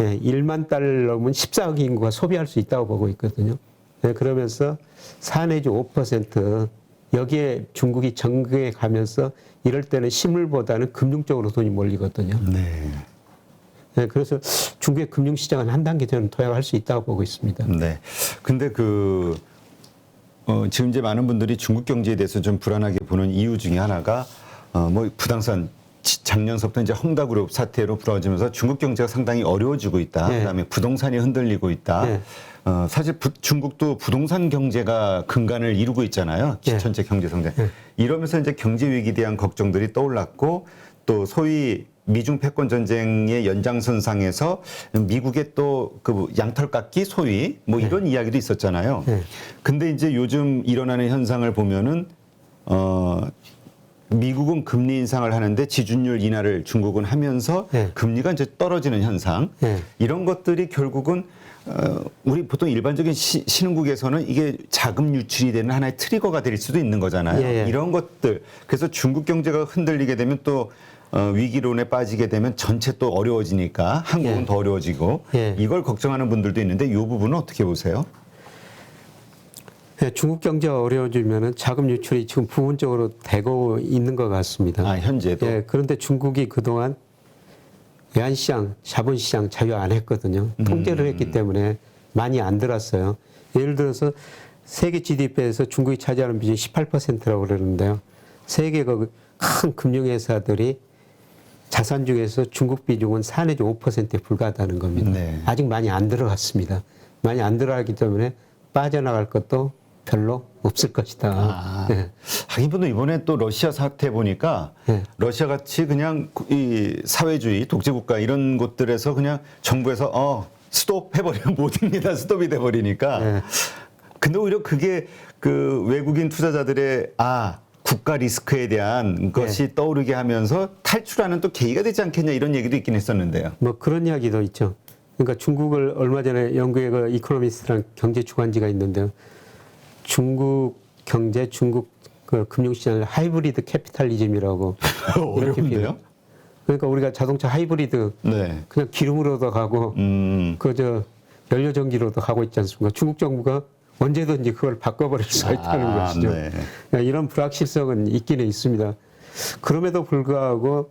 [SPEAKER 1] 예, 1만 달 넘은 14억 인구가 소비할 수 있다고 보고 있거든요. 네, 그러면서 4 내지 5% 여기에 중국이 정경에 가면서 이럴 때는 실물보다는 금융 쪽으로 돈이 몰리거든요.
[SPEAKER 2] 네.
[SPEAKER 1] 네, 그래서 중국의 금융시장은 한 단계 저는 도약할 수 있다고 보고 있습니다.
[SPEAKER 2] 네. 근데 지금 이제 많은 분들이 중국 경제에 대해서 좀 불안하게 보는 이유 중에 하나가 뭐 부동산 작년서부터 이제 헝다그룹 사태로 불어지면서 중국 경제가 상당히 어려워지고 있다.
[SPEAKER 1] 네.
[SPEAKER 2] 그다음에 부동산이 흔들리고 있다.
[SPEAKER 1] 네.
[SPEAKER 2] 사실 중국도 부동산 경제가 근간을 이루고 있잖아요.
[SPEAKER 1] 네.
[SPEAKER 2] 전체 경제 성장.
[SPEAKER 1] 네.
[SPEAKER 2] 이러면서 이제 경제 위기에 대한 걱정들이 떠올랐고 또 소위 미중 패권 전쟁의 연장선상에서 미국의 또 그 양털깎기 소위 뭐 이런 이야기도 있었잖아요.
[SPEAKER 1] 네.
[SPEAKER 2] 근데 이제 요즘 일어나는 현상을 보면은 미국은 금리 인상을 하는데 지준율 인하를 중국은 하면서
[SPEAKER 1] 네.
[SPEAKER 2] 금리가 이제 떨어지는 현상.
[SPEAKER 1] 네.
[SPEAKER 2] 이런 것들이 결국은 우리 보통 일반적인 신흥국에서는 이게 자금 유출이 되는 하나의 트리거가 될 수도 있는 거잖아요.
[SPEAKER 1] 예.
[SPEAKER 2] 이런 것들. 그래서 중국 경제가 흔들리게 되면 또 위기론에 빠지게 되면 전체 또 어려워지니까 한국은
[SPEAKER 1] 예.
[SPEAKER 2] 더 어려워지고
[SPEAKER 1] 예.
[SPEAKER 2] 이걸 걱정하는 분들도 있는데 이 부분은 어떻게 보세요?
[SPEAKER 1] 네, 중국 경제가 어려워지면은 자금 유출이 지금 부분적으로 되고 있는 것 같습니다.
[SPEAKER 2] 아, 현재도.
[SPEAKER 1] 예, 그런데 중국이 그동안 외환시장, 자본시장 자유 안 했거든요. 통제를 했기 때문에 많이 안 들었어요. 예를 들어서 세계 GDP에서 중국이 차지하는 비중이 18%라고 그러는데요. 세계 큰 금융회사들이 자산 중에서 중국 비중은 4 내지 5%에 불과하다는 겁니다.
[SPEAKER 2] 네.
[SPEAKER 1] 아직 많이 안 들어갔습니다. 많이 안 들어가기 때문에 빠져나갈 것도 별로 없을 것이다. 네.
[SPEAKER 2] 하긴 이번에 또 러시아 사태 보니까
[SPEAKER 1] 네.
[SPEAKER 2] 러시아 같이 그냥 이 사회주의 독재국가 이런 곳들에서 그냥 정부에서 스톱 해버리면 모든 게 다 스톱이 돼버리니까
[SPEAKER 1] 네.
[SPEAKER 2] 근데 오히려 그게 그 외국인 투자자들의 국가 리스크에 대한 것이 떠오르게 하면서 탈출하는 또 계기가 되지 않겠냐 이런 얘기도 있긴 했었는데요.
[SPEAKER 1] 뭐 그런 이야기도 있죠. 그러니까 중국을 얼마 전에 영국의 그 이코노미스트라는 경제 주간지가 있는데요. 중국 경제, 중국 그 금융시장을 하이브리드 캐피탈리즘이라고
[SPEAKER 2] 어려운데요?
[SPEAKER 1] 그러니까 우리가 자동차 하이브리드
[SPEAKER 2] 네.
[SPEAKER 1] 그냥 기름으로도 가고 그저 연료전기로도 가고 있지 않습니까? 중국 정부가 언제든지 그걸 바꿔버릴 수가 있다는 것이죠.
[SPEAKER 2] 네.
[SPEAKER 1] 이런 불확실성은 있기는 있습니다. 그럼에도 불구하고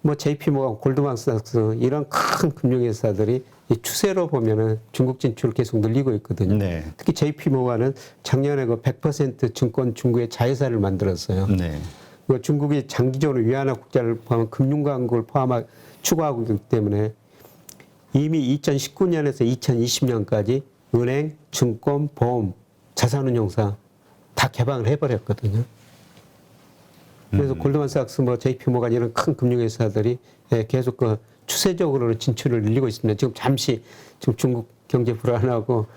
[SPEAKER 1] 뭐 JP모건, 골드만삭스 이런 큰 금융회사들이 이 추세로 보면은 중국 진출을 계속 늘리고 있거든요.
[SPEAKER 2] 네.
[SPEAKER 1] 특히 JP모건은 작년에 그 100% 증권 중국의 자회사를 만들었어요.
[SPEAKER 2] 네.
[SPEAKER 1] 그 중국이 장기적으로 위안화 국자를 포함한 금융강국을 추구하고 있기 때문에 이미 2019년에서 2020년까지 은행, 증권, 보험, 자산운용사 다 개방을 해버렸거든요. 그래서 골드만삭스, 뭐 JP모건 이런 큰 금융회사들이 계속 그 추세적으로 진출을 늘리고 있습니다. 지금 잠시 지금 중국 경제 불안하고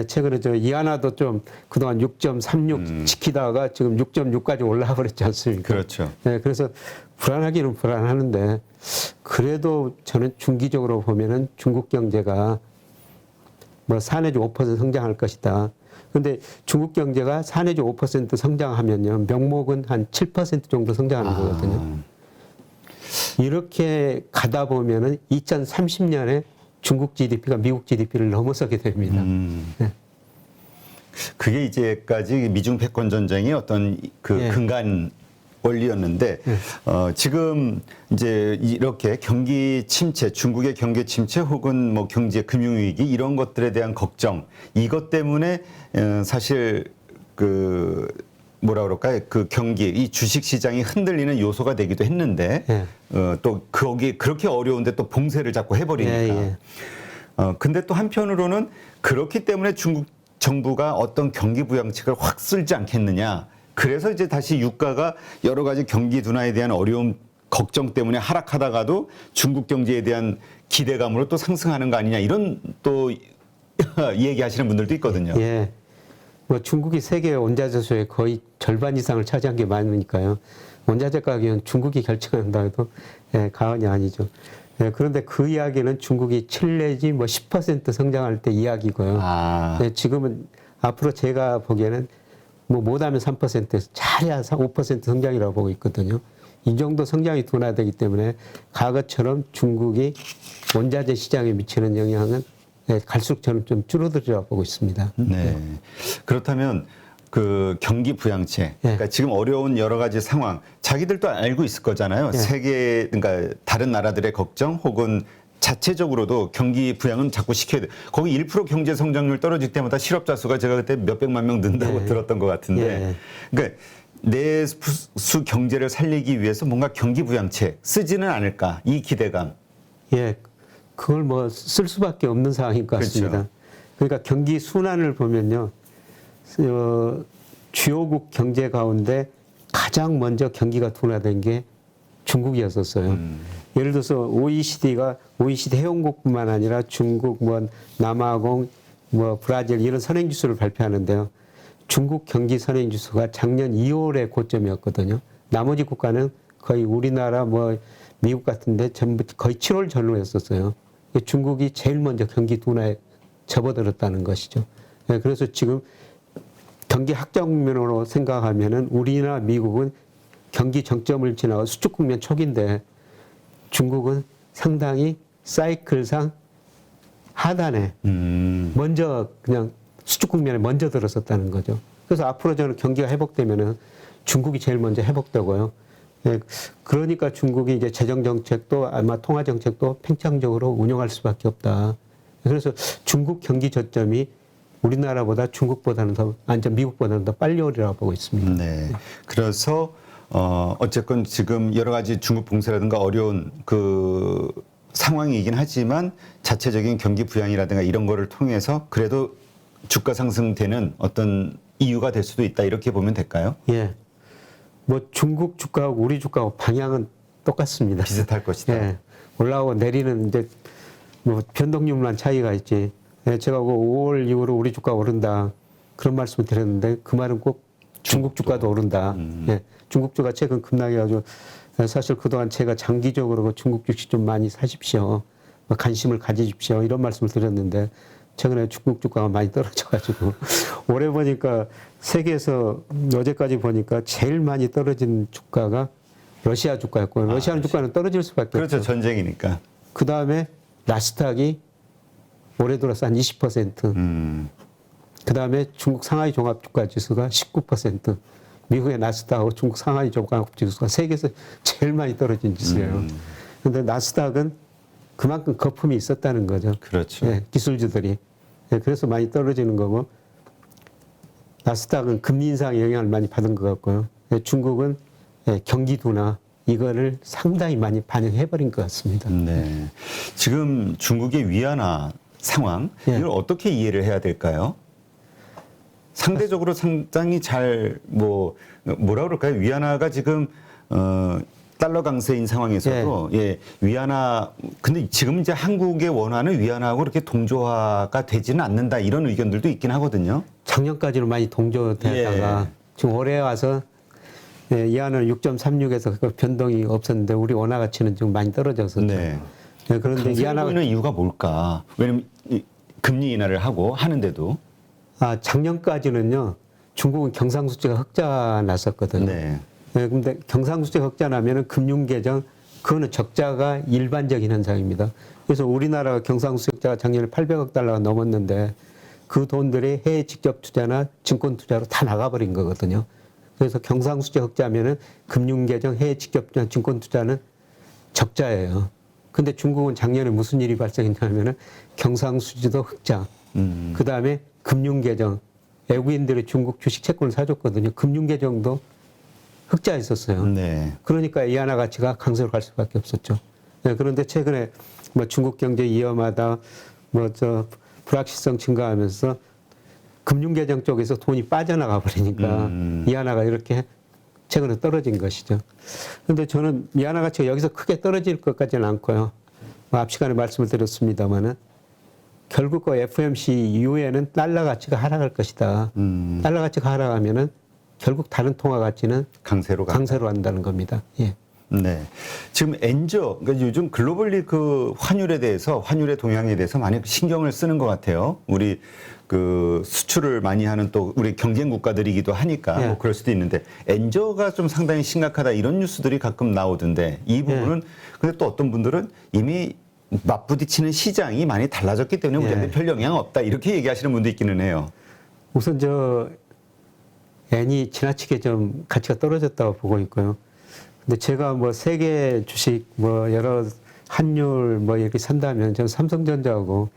[SPEAKER 1] 최근에 저 이하나도 좀 그동안 6.36 지키다가 지금 6.6까지 올라가 버렸지 않습니까?
[SPEAKER 2] 그렇죠.
[SPEAKER 1] 그래서 불안하기는 불안하는데 그래도 저는 중기적으로 보면은 중국 경제가 뭐 4 내지 5% 성장할 것이다. 근데 중국 경제가 4 내지 5% 성장하면요. 명목은 한 7% 정도 성장하는 거거든요. 이렇게 가다 보면은 2030년에 중국 GDP가 미국 GDP를 넘어서게 됩니다. 네.
[SPEAKER 2] 그게 이제까지 미중 패권 전쟁의 어떤 그
[SPEAKER 1] 예.
[SPEAKER 2] 근간 원리였는데 지금 이제 이렇게 경기 침체, 중국의 경기 침체 혹은 뭐 경제 금융 위기 이런 것들에 대한 걱정 이것 때문에 사실 그 뭐라 그럴까요? 그 경기 이 주식 시장이 흔들리는 요소가 되기도 했는데
[SPEAKER 1] 예.
[SPEAKER 2] 또 거기 그렇게 어려운데 또 봉쇄를 자꾸 해버리니까.
[SPEAKER 1] 예, 예.
[SPEAKER 2] 근데 또 한편으로는 그렇기 때문에 중국 정부가 어떤 경기 부양책을 확 쓸지 않겠느냐. 그래서 이제 다시 유가가 여러 가지 경기 둔화에 대한 어려움, 걱정 때문에 하락하다가도 중국 경제에 대한 기대감으로 또 상승하는 거 아니냐 이런 또 얘기하시는 분들도 있거든요.
[SPEAKER 1] 예. 뭐 중국이 세계 원자재 수의 거의 절반 이상을 차지한 게 많으니까요. 원자재 가격은 중국이 결정한다 해도 과언이 아니죠. 그런데 그 이야기는 중국이 7 내지 뭐 10% 성장할 때 이야기고요. 지금은 앞으로 제가 보기에는 뭐 못하면 3%에서 잘해야 5% 성장이라고 보고 있거든요. 이 정도 성장이 둔화되기 때문에 과거처럼 중국이 원자재 시장에 미치는 영향은 갈수록 저는 좀 줄어들리라고 보고 있습니다.
[SPEAKER 2] 네. 그렇다면 그 경기 부양책, 그러니까 지금 어려운 여러 가지 상황, 자기들도 알고 있을 거잖아요. 세계, 그러니까 다른 나라들의 걱정 혹은 자체적으로도 경기 부양은 자꾸 시켜야 돼. 거기 1% 경제 성장률 떨어질 때마다 실업자 수가 제가 그때 몇백만 명 는다고 들었던 것 같은데. 그러니까 내수 경제를 살리기 위해서 뭔가 경기 부양책 쓰지는 않을까 이 기대감.
[SPEAKER 1] 예, 그걸 뭐 쓸 수밖에 없는 상황인 것 같습니다.
[SPEAKER 2] 그렇죠.
[SPEAKER 1] 그러니까 경기 순환을 보면요, 주요국 경제 가운데 가장 먼저 경기가 둔화된 게 중국이었었어요. 예를 들어서 OECD 회원국뿐만 아니라 중국, 뭐 남아공, 뭐 브라질 이런 선행지수를 발표하는데요. 중국 경기 선행지수가 작년 2월에 고점이었거든요. 나머지 국가는 거의 우리나라, 뭐 미국 같은데 전부 거의 7월 전후였었어요. 중국이 제일 먼저 경기 둔화에 접어들었다는 것이죠. 그래서 지금 경기 확장면으로 생각하면은 우리나 미국은 경기 정점을 지나고 수축 국면 초기인데 중국은 상당히 사이클상 하단에 먼저 그냥 수축 국면에 먼저 들었었다는 거죠. 그래서 앞으로 저는 경기가 회복되면은 중국이 제일 먼저 회복되고요. 그러니까 중국이 이제 재정 정책도 아마 통화 정책도 팽창적으로 운영할 수밖에 없다. 그래서 중국 경기 저점이 우리나라보다 중국보다는 더, 미국보다는 더 빨리 오리라고 보고 있습니다.
[SPEAKER 2] 네. 그래서 어쨌건 지금 여러 가지 중국 봉쇄라든가 어려운 그 상황이긴 하지만 자체적인 경기 부양이라든가 이런 거를 통해서 그래도 주가 상승되는 어떤 이유가 될 수도 있다 이렇게 보면 될까요?
[SPEAKER 1] 예. 뭐 중국 주가하고 우리 주가하고 방향은 똑같습니다.
[SPEAKER 2] 비슷할 것이다.
[SPEAKER 1] 예. 올라오고 내리는 이제 뭐 변동률만 차이가 있지. 제가 5월 이후로 우리 주가 오른다 그런 말씀을 드렸는데 그 말은 꼭 중국 주가도 오른다. 예. 중국 주가 최근 급락해가지고 사실 그동안 제가 장기적으로 중국 주식 좀 많이 사십시오. 관심을 가지십시오. 이런 말씀을 드렸는데 최근에 중국 주가가 많이 떨어져가지고 올해 보니까 세계에서 어제까지 보니까 제일 많이 떨어진 주가가 러시아 주가였고 러시아 주가는 떨어질 수밖에
[SPEAKER 2] 그렇죠.
[SPEAKER 1] 없죠.
[SPEAKER 2] 전쟁이니까.
[SPEAKER 1] 그 다음에 나스닥이 올해 들어서 한 20%. 그 다음에 중국 상하이 종합주가지수가 19%. 미국의 나스닥하고 중국 상하이 종합지수가 세계에서 제일 많이 떨어진 지수예요. 그런데 나스닥은 그만큼 거품이 있었다는 거죠.
[SPEAKER 2] 그렇죠.
[SPEAKER 1] 예, 기술주들이. 예, 그래서 많이 떨어지는 거고 나스닥은 금리 인상의 영향을 많이 받은 것 같고요. 예, 중국은 예, 경기 둔화 이거를 상당히 많이 반영해버린 것 같습니다.
[SPEAKER 2] 네. 지금 중국의 위안화 상황
[SPEAKER 1] 예.
[SPEAKER 2] 이걸 어떻게 이해를 해야 될까요? 상대적으로 상당히 잘 뭐라 그럴까요? 위안화가 지금 달러 강세인 상황에서도 예, 위안화 근데 지금 이제 한국의 원화는 위안화하고 그렇게 동조화가 되지는 않는다 이런 의견들도 있긴 하거든요.
[SPEAKER 1] 작년까지는 많이 동조되다가 지금 올해 와서 예, 위안화는 6.36에서 그 변동이 없었는데 우리 원화 가치는 지금 많이 떨어졌었죠.
[SPEAKER 2] 네.
[SPEAKER 1] 예, 그런데
[SPEAKER 2] 강세를
[SPEAKER 1] 위안화가
[SPEAKER 2] 보이는 이유가 뭘까? 왜냐면 이 금리 인하를 하고 하는데도
[SPEAKER 1] 작년까지는요 중국은 경상수지가 흑자 났었거든요.
[SPEAKER 2] 네.
[SPEAKER 1] 예, 근데 경상수지 흑자 나면은 금융계정 그거는 적자가 일반적인 현상입니다. 그래서 우리나라 경상수지 흑자가 작년에 800억 달러가 넘었는데 그 돈들이 해외 직접 투자나 증권 투자로 다 나가버린 거거든요. 그래서 경상수지 흑자면은 금융계정 해외 직접 투자, 증권 투자는 적자예요. 근데 중국은 작년에 무슨 일이 발생했냐면은 경상수지도 흑자, 그 다음에 금융계정, 외국인들이 중국 주식 채권을 사줬거든요. 금융계정도 흑자했었어요.
[SPEAKER 2] 네.
[SPEAKER 1] 그러니까 위안화 가치가 강세로 갈 수밖에 없었죠. 네, 그런데 최근에 뭐 중국 경제 위험하다, 불확실성 증가하면서 금융계정 쪽에서 돈이 빠져나가 버리니까 위안화가 이렇게 최근에 떨어진 것이죠. 그런데 저는 위안화 가치가 여기서 크게 떨어질 것 같지는 않고요. 앞 시간에 말씀을 드렸습니다만은 결국 그 FOMC 이후에는 달러 가치가 하락할 것이다. 달러 가치가 하락하면은 결국 다른 통화 가치는 강세로 한다는 겁니다. 예.
[SPEAKER 2] 네. 지금 엔저, 그러니까 요즘 글로벌리 그 환율에 대해서, 환율의 동향에 대해서 많이 신경을 쓰는 것 같아요. 우리 그 수출을 많이 하는 또 우리 경쟁 국가들이기도 하니까
[SPEAKER 1] 예.
[SPEAKER 2] 뭐 그럴 수도 있는데 엔저가 좀 상당히 심각하다 이런 뉴스들이 가끔 나오던데 이 부분은 근데 또 어떤 분들은 이미 맞부딪히는 시장이 많이 달라졌기 때문에 우리한테 별 영향 없다 이렇게 얘기하시는 분도 있기는 해요.
[SPEAKER 1] 우선 엔이 지나치게 좀 가치가 떨어졌다고 보고 있고요. 근데 제가 뭐 세계 주식 뭐 여러 환율 뭐 이렇게 산다면 저는 삼성전자하고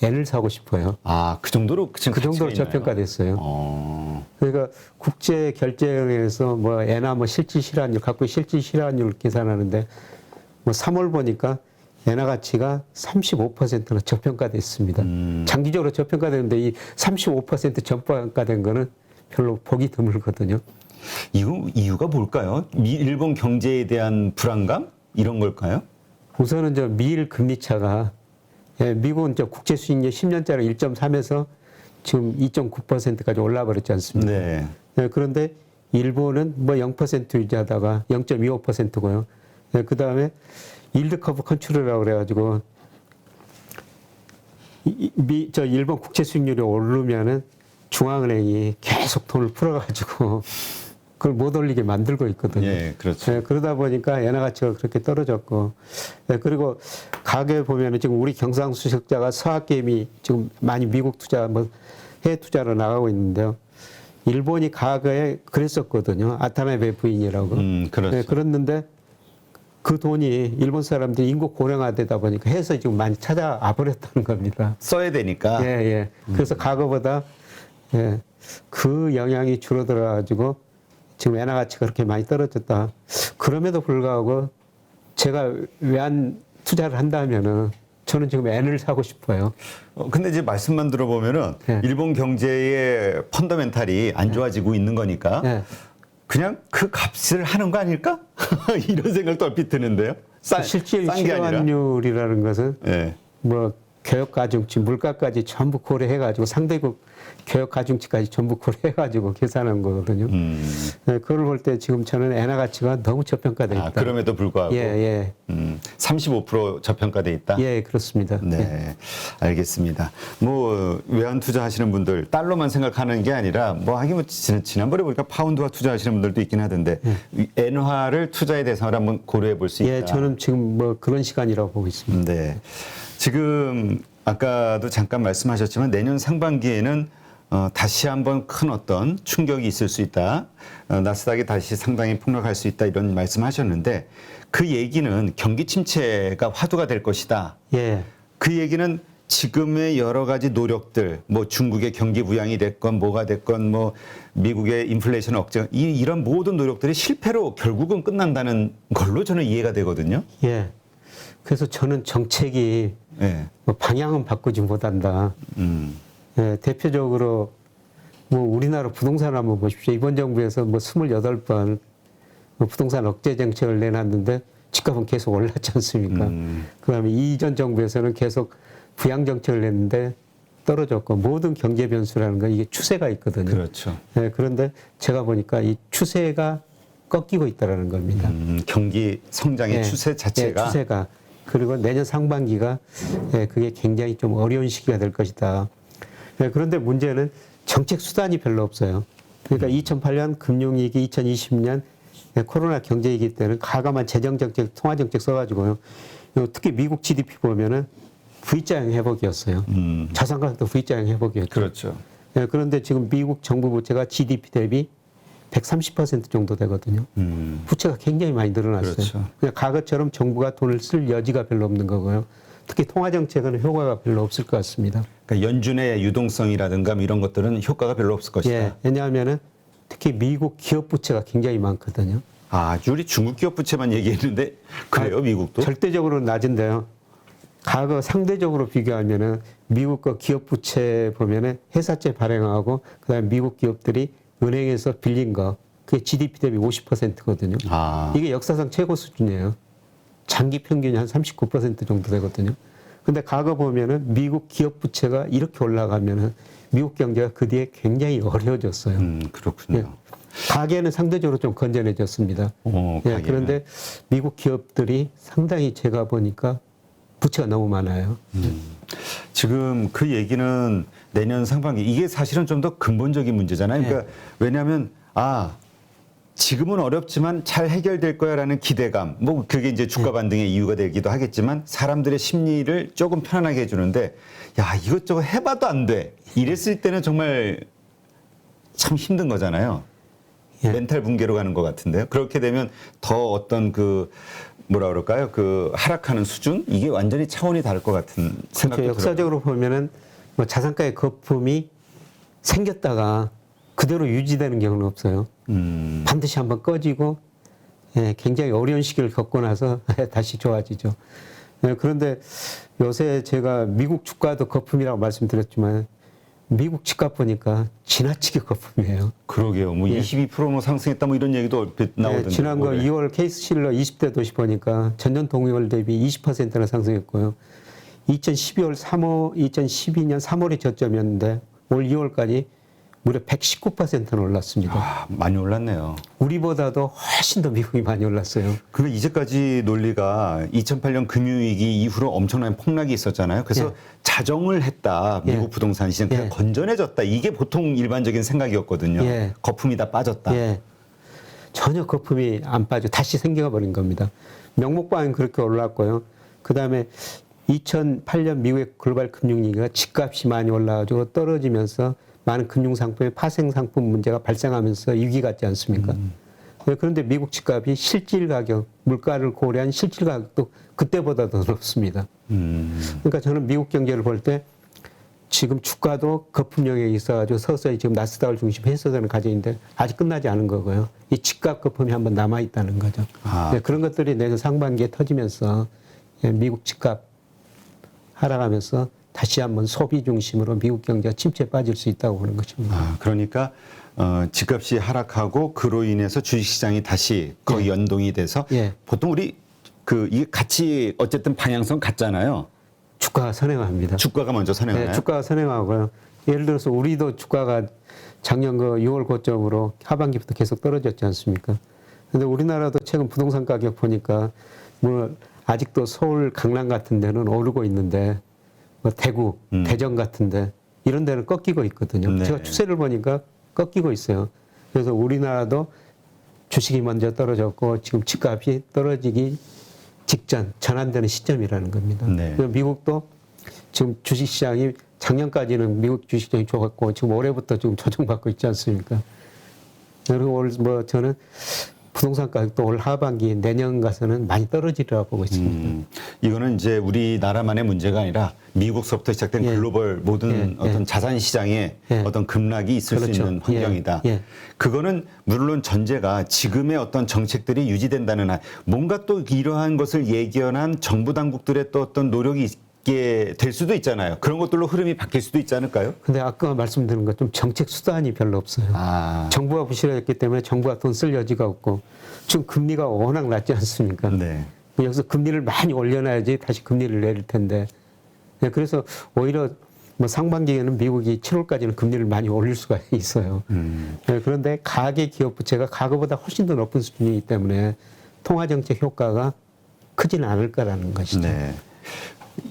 [SPEAKER 1] 엔을 사고 싶어요.
[SPEAKER 2] 아, 그 정도로 지금
[SPEAKER 1] 그 정도로
[SPEAKER 2] 가치가 있나요?
[SPEAKER 1] 저평가됐어요. 그러니까 국제 결제은행에서 뭐 엔화 뭐 실질 실환율 갖고 실질 실환율 계산하는데 뭐 3월 보니까 엔화 가치가 35%나 저평가됐습니다. 장기적으로 저평가되는데 이 35% 저평가된 거는 별로 보기 드물거든요.
[SPEAKER 2] 이유가 뭘까요? 일본 경제에 대한 불안감 이런 걸까요?
[SPEAKER 1] 우선은 미일 금리 차가 미국은 국제 수익률 10년짜리 1.3에서 지금 2.9%까지 올라버렸지 않습니까?
[SPEAKER 2] 네.
[SPEAKER 1] 그런데 일본은 뭐 0% 유지하다가 0.25%고요. 그 다음에 일드 커브 컨트롤이라고 그래가지고 일본 국채 수익률이 오르면은 중앙은행이 계속 돈을 풀어가지고 그걸 못 올리게 만들고 있거든요.
[SPEAKER 2] 예, 그렇죠.
[SPEAKER 1] 그러다 보니까 엔화 가치가 그렇게 떨어졌고, 그리고 가격에 보면은 지금 우리 경상수식자가 서학개미 지금 많이 미국 투자, 뭐 해외 투자로 나가고 있는데요. 일본이 과거에 그랬었거든요. 아타나베 부인이라고.
[SPEAKER 2] 그렇죠.
[SPEAKER 1] 그랬는데 그 돈이 일본 사람들이 인구 고령화되다 보니까 해서 지금 많이 찾아와 버렸다는 겁니다.
[SPEAKER 2] 써야 되니까.
[SPEAKER 1] 예. 그래서 과거보다 그 영향이 줄어들어가지고 지금 엔화 가치가 그렇게 많이 떨어졌다. 그럼에도 불구하고 제가 외환 투자를 한다면은 저는 지금 엔을 사고 싶어요.
[SPEAKER 2] 근데 이제 말씀만 들어보면은 일본 경제의 펀더멘탈이 안 좋아지고 있는 거니까 그냥 그 값을 하는 거 아닐까? 이런 생각도 얼핏 드는데요.
[SPEAKER 1] 실질 실환율이라는 것은 뭐 교역 가중치, 물가까지 전부 고려해가지고 상대국 교역 가중치까지 전부 고려해가지고 계산한 거거든요. 네, 그걸 볼 때 지금 저는 엔화 가치가 너무 저평가돼 있다.
[SPEAKER 2] 그럼에도 불구하고
[SPEAKER 1] 예, 예.
[SPEAKER 2] 35% 저평가돼 있다.
[SPEAKER 1] 예, 그렇습니다.
[SPEAKER 2] 네,
[SPEAKER 1] 예.
[SPEAKER 2] 알겠습니다. 뭐 외환 투자하시는 분들 달러만 생각하는 게 아니라 뭐 하긴 뭐 지난번에 보니까 파운드화 투자하시는 분들도 있긴 하던데 이 엔화를 투자의 대상으로 한번 고려해 볼 수 있다.
[SPEAKER 1] 예, 저는 지금 뭐 그런 시간이라고 보고 있습니다.
[SPEAKER 2] 네, 지금 아까도 잠깐 말씀하셨지만 내년 상반기에는 다시 한번 큰 어떤 충격이 있을 수 있다. 나스닥이 다시 상당히 폭락할 수 있다 이런 말씀하셨는데 그 얘기는 경기 침체가 화두가 될 것이다.
[SPEAKER 1] 예,
[SPEAKER 2] 그 얘기는 지금의 여러 가지 노력들, 뭐 중국의 경기 부양이 됐건 뭐가 됐건 뭐 미국의 인플레이션 억제 이런 모든 노력들이 실패로 결국은 끝난다는 걸로 저는 이해가 되거든요.
[SPEAKER 1] 예. 그래서 저는 정책이
[SPEAKER 2] 예.
[SPEAKER 1] 뭐 방향은 바꾸지 못한다. 예, 대표적으로 뭐 우리나라 부동산 한번 보십시오. 이번 정부에서 뭐 28번 부동산 억제 정책을 내놨는데 집값은 계속 올랐지 않습니까? 그다음에 이전 정부에서는 계속 부양 정책을 냈는데 떨어졌고 모든 경제 변수라는 건 이게 추세가 있거든요.
[SPEAKER 2] 그렇죠.
[SPEAKER 1] 예, 그런데 제가 보니까 이 추세가 꺾이고 있다라는 겁니다.
[SPEAKER 2] 경기 성장의
[SPEAKER 1] 예,
[SPEAKER 2] 추세 자체가
[SPEAKER 1] 예, 추세가 그리고 내년 상반기가 예, 그게 굉장히 좀 어려운 시기가 될 것이다. 예, 그런데 문제는 정책 수단이 별로 없어요. 그러니까 2008년 금융위기, 2020년 예, 코로나 경제위기 때는 과감한 재정정책, 통화정책 써가지고요. 특히 미국 GDP 보면은 V자형 회복이었어요. 자산가격도 V자형 회복이었죠.
[SPEAKER 2] 그렇죠.
[SPEAKER 1] 예, 그런데 지금 미국 정부 부채가 GDP 대비 130% 정도 되거든요. 부채가 굉장히 많이 늘어났어요.
[SPEAKER 2] 그렇죠.
[SPEAKER 1] 그냥 과거처럼 정부가 돈을 쓸 여지가 별로 없는 거고요. 특히 통화정책은 효과가 별로 없을 것 같습니다.
[SPEAKER 2] 그러니까 연준의 유동성이라든가 뭐 이런 것들은 효과가 별로 없을 것이다.
[SPEAKER 1] 예, 왜냐하면은 특히 미국 기업 부채가 굉장히 많거든요.
[SPEAKER 2] 우리 중국 기업 부채만 얘기했는데 그래요, 미국도?
[SPEAKER 1] 절대적으로는 낮은데요. 과거 상대적으로 비교하면은 미국 거 기업 부채 보면은 회사채 발행하고 그다음에 미국 기업들이 은행에서 빌린 거 그게 GDP 대비 50%거든요. 이게 역사상 최고 수준이에요. 장기 평균이 한 39% 정도 되거든요. 근데 과거 보면은 미국 기업 부채가 이렇게 올라가면은 미국 경제가 그 뒤에 굉장히 어려워졌어요.
[SPEAKER 2] 그렇군요.
[SPEAKER 1] 예. 가계는 상대적으로 좀 건전해졌습니다. 예, 그런데 미국 기업들이 상당히 제가 보니까 부채가 너무 많아요.
[SPEAKER 2] 지금 그 얘기는 내년 상반기 이게 사실은 좀 더 근본적인 문제잖아요. 그러니까 왜냐하면 지금은 어렵지만 잘 해결될 거야라는 기대감, 뭐 그게 이제 주가 반등의 이유가 되기도 하겠지만 사람들의 심리를 조금 편안하게 해주는데 야 이것저것 해봐도 안 돼. 이랬을 때는 정말 참 힘든 거잖아요.
[SPEAKER 1] 예.
[SPEAKER 2] 멘탈 붕괴로 가는 것 같은데요. 그렇게 되면 더 어떤 그 뭐라 그럴까요? 그 하락하는 수준 이게 완전히 차원이 다를 것 같은 생각도 들어요.
[SPEAKER 1] 역사적으로 보면은 뭐 자산가의 거품이 생겼다가 그대로 유지되는 경우는 없어요. 반드시 한번 꺼지고 예, 굉장히 어려운 시기를 겪고 나서 다시 좋아지죠. 예, 그런데 요새 제가 미국 주가도 거품이라고 말씀드렸지만 미국 집값 보니까 지나치게 거품이에요.
[SPEAKER 2] 그러게요. 뭐 22%뭐 상승했다 뭐 이런 얘기도 얼핏 나오던데.
[SPEAKER 1] 예, 지난 거 2월 케이스실러 20대 도시 보니까 전년 동월 대비 20%나 상승했고요. 2012년 3월이 저점이었는데 올 2월까지 무려 119%는 올랐습니다.
[SPEAKER 2] 많이 올랐네요.
[SPEAKER 1] 우리보다도 훨씬 더 미국이 많이 올랐어요.
[SPEAKER 2] 그 이제까지 논리가 2008년 금융위기 이후로 엄청난 폭락이 있었잖아요. 그래서 자정을 했다. 미국 부동산 시장 그냥 건전해졌다. 이게 보통 일반적인 생각이었거든요. 거품이 다 빠졌다.
[SPEAKER 1] 전혀 거품이 안 빠져 다시 생겨버린 겁니다. 명목방은 그렇게 올랐고요. 그다음에 2008년 미국의 글로벌 금융위기가 집값이 많이 올라가지고 떨어지면서 많은 금융상품의 파생상품 문제가 발생하면서 위기 같지 않습니까? 그런데 미국 집값이 실질 가격, 물가를 고려한 실질 가격도 그때보다 더 높습니다. 그러니까 저는 미국 경제를 볼 때 지금 주가도 거품 영역이 있어가지고 서서히 지금 나스닥을 중심으로 해소되는 과정인데 아직 끝나지 않은 거고요. 이 집값 거품이 한번 남아있다는 거죠. 그런 것들이 내년 상반기에 터지면서 미국 집값 하락하면서 다시 한번 소비 중심으로 미국 경제가 침체에 빠질 수 있다고 보는 것입니다.
[SPEAKER 2] 그러니까 집값이 하락하고 그로 인해서 주식시장이 다시 거의 연동이 돼서 보통 우리 이게 같이 어쨌든 방향성 같잖아요.
[SPEAKER 1] 주가가 선행합니다.
[SPEAKER 2] 주가가 먼저 선행하나요?
[SPEAKER 1] 네, 주가가 선행하고요. 예를 들어서 우리도 주가가 작년 그 6월 고점으로 하반기부터 계속 떨어졌지 않습니까? 근데 우리나라도 최근 부동산 가격 보니까 뭐 아직도 서울 강남 같은 데는 오르고 있는데 뭐 대구, 대전 같은데 이런 데는 꺾이고 있거든요.
[SPEAKER 2] 네.
[SPEAKER 1] 제가 추세를 보니까 꺾이고 있어요. 그래서 우리나라도 주식이 먼저 떨어졌고 지금 집값이 떨어지기 직전 전환되는 시점이라는 겁니다.
[SPEAKER 2] 네.
[SPEAKER 1] 그리고 미국도 지금 주식시장이 작년까지는 미국 주식시장이 좋았고 지금 올해부터 지금 조정받고 있지 않습니까? 그리고 올 뭐 저는 부동산 가격도 올 하반기 내년 가서는 많이 떨어지리라 보고 있습니다.
[SPEAKER 2] 이거는 이제 우리나라만의 문제가 아니라 미국서부터 시작된
[SPEAKER 1] 예.
[SPEAKER 2] 글로벌 모든
[SPEAKER 1] 예.
[SPEAKER 2] 어떤 자산 시장에
[SPEAKER 1] 예.
[SPEAKER 2] 어떤 급락이 있을
[SPEAKER 1] 그렇죠.
[SPEAKER 2] 수 있는 환경이다.
[SPEAKER 1] 예. 예.
[SPEAKER 2] 그거는 물론 전제가 지금의 어떤 정책들이 유지된다는 한 뭔가 또 이러한 것을 예견한 정부 당국들의 또 어떤 노력이 있게 될 수도 있잖아요. 그런 것들로 흐름이 바뀔 수도 있지 않을까요?
[SPEAKER 1] 근데 아까 말씀드린 것좀 정책 수단이 별로 없어요.
[SPEAKER 2] 아,
[SPEAKER 1] 정부가 부실했기 때문에 정부가 돈 쓸 여지가 없고 지금 금리가 워낙 낮지 않습니까?
[SPEAKER 2] 네.
[SPEAKER 1] 여기서 금리를 많이 올려놔야지 다시 금리를 내릴 텐데. 네, 그래서 오히려 뭐 상반기에는 미국이 7월까지는 금리를 많이 올릴 수가 있어요. 네, 그런데 가계 기업 부채가 과거보다 훨씬 더 높은 수준이기 때문에 통화 정책 효과가 크지는 않을 거라는 것이죠.
[SPEAKER 2] 네.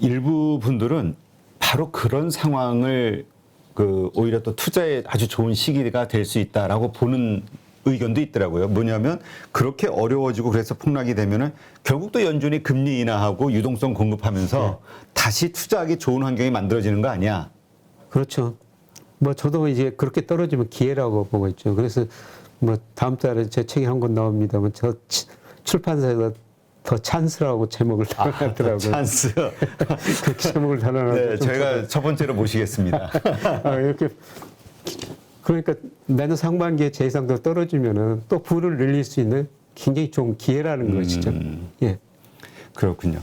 [SPEAKER 2] 일부 분들은 바로 그런 상황을 그 오히려 또 투자에 아주 좋은 시기가 될 수 있다라고 보는 의견도 있더라고요. 뭐냐면 그렇게 어려워지고 그래서 폭락이 되면은 결국 또 연준이 금리 인하하고 유동성 공급하면서 다시 투자하기 좋은 환경이 만들어지는 거 아니야?
[SPEAKER 1] 그렇죠. 뭐 저도 이제 그렇게 떨어지면 기회라고 보고 있죠. 그래서 뭐 다음 달에 제 책이 한 권 나옵니다만 저 출판사에서 더 찬스라고 제목을 달아놨더라고요.
[SPEAKER 2] 찬스.
[SPEAKER 1] 그 제목을 달아놨는데
[SPEAKER 2] 네, 저희가 첫 번째로 모시겠습니다.
[SPEAKER 1] 이렇게 그러니까 내년 상반기에 제 예상도 떨어지면은 또 부를 늘릴 수 있는 굉장히 좋은 기회라는 것이죠. 예.
[SPEAKER 2] 그렇군요.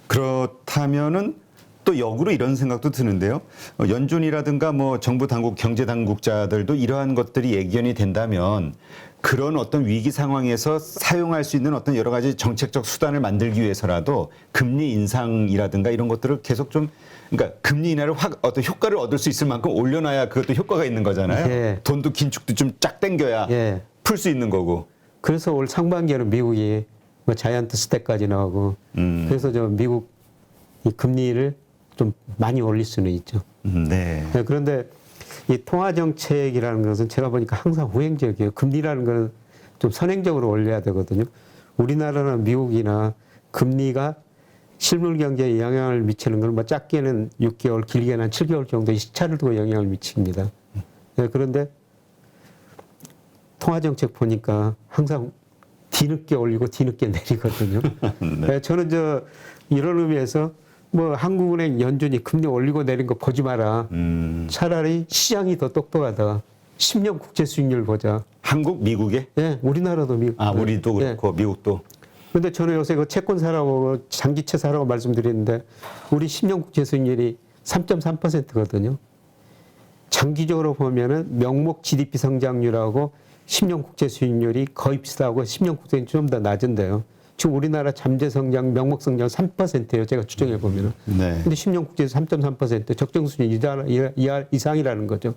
[SPEAKER 2] 그렇다면은 또 역으로 이런 생각도 드는데요. 연준이라든가 뭐 정부 당국, 경제 당국자들도 이러한 것들이 예견이 된다면 그런 어떤 위기 상황에서 사용할 수 있는 어떤 여러 가지 정책적 수단을 만들기 위해서라도 금리 인상이라든가 이런 것들을 계속 좀 그러니까 금리 인하를 확 어떤 효과를 얻을 수 있을 만큼 올려놔야 그것도 효과가 있는 거잖아요.
[SPEAKER 1] 예.
[SPEAKER 2] 돈도 긴축도 좀 쫙 당겨야
[SPEAKER 1] 예.
[SPEAKER 2] 풀 수 있는 거고.
[SPEAKER 1] 그래서 올 상반기에는 미국이 뭐 자이언트 스텝까지 나오고 그래서 저 미국 이 금리를 좀 많이 올릴 수는 있죠.
[SPEAKER 2] 네.
[SPEAKER 1] 네, 그런데 이 통화 정책이라는 것은 제가 보니까 항상 후행적이에요. 금리라는 것은 좀 선행적으로 올려야 되거든요. 우리나라나 미국이나 금리가 실물 경제에 영향을 미치는 건 뭐 짧게는 6개월, 길게는 한 7개월 정도의 시차를 두고 영향을 미칩니다. 네, 그런데 통화 정책 보니까 항상 뒤늦게 올리고 뒤늦게 내리거든요. 네, 저는 이런 의미에서 뭐 한국은행 연준이 금리 올리고 내린 거 보지 마라. 차라리 시장이 더 똑똑하다. 10년 국채 수익률 보자.
[SPEAKER 2] 한국, 미국에?
[SPEAKER 1] 예, 우리나라도 미국.
[SPEAKER 2] 아, 우리도 그렇고 미국도.
[SPEAKER 1] 그런데 저는 요새 그 채권 사라고 장기채 사라고 말씀드리는데 우리 10년 국채 수익률이 3.3%거든요. 장기적으로 보면은 명목 GDP 성장률하고 10년 국채 수익률이 거의 비슷하고 10년 국채는 좀 더 낮은데요. 지금 우리나라 잠재 성장, 명목 성장 3%예요. 제가 추정해 보면은.
[SPEAKER 2] 네.
[SPEAKER 1] 근데 10년 국채에서 3.3% 적정 수준 이상이라는 거죠.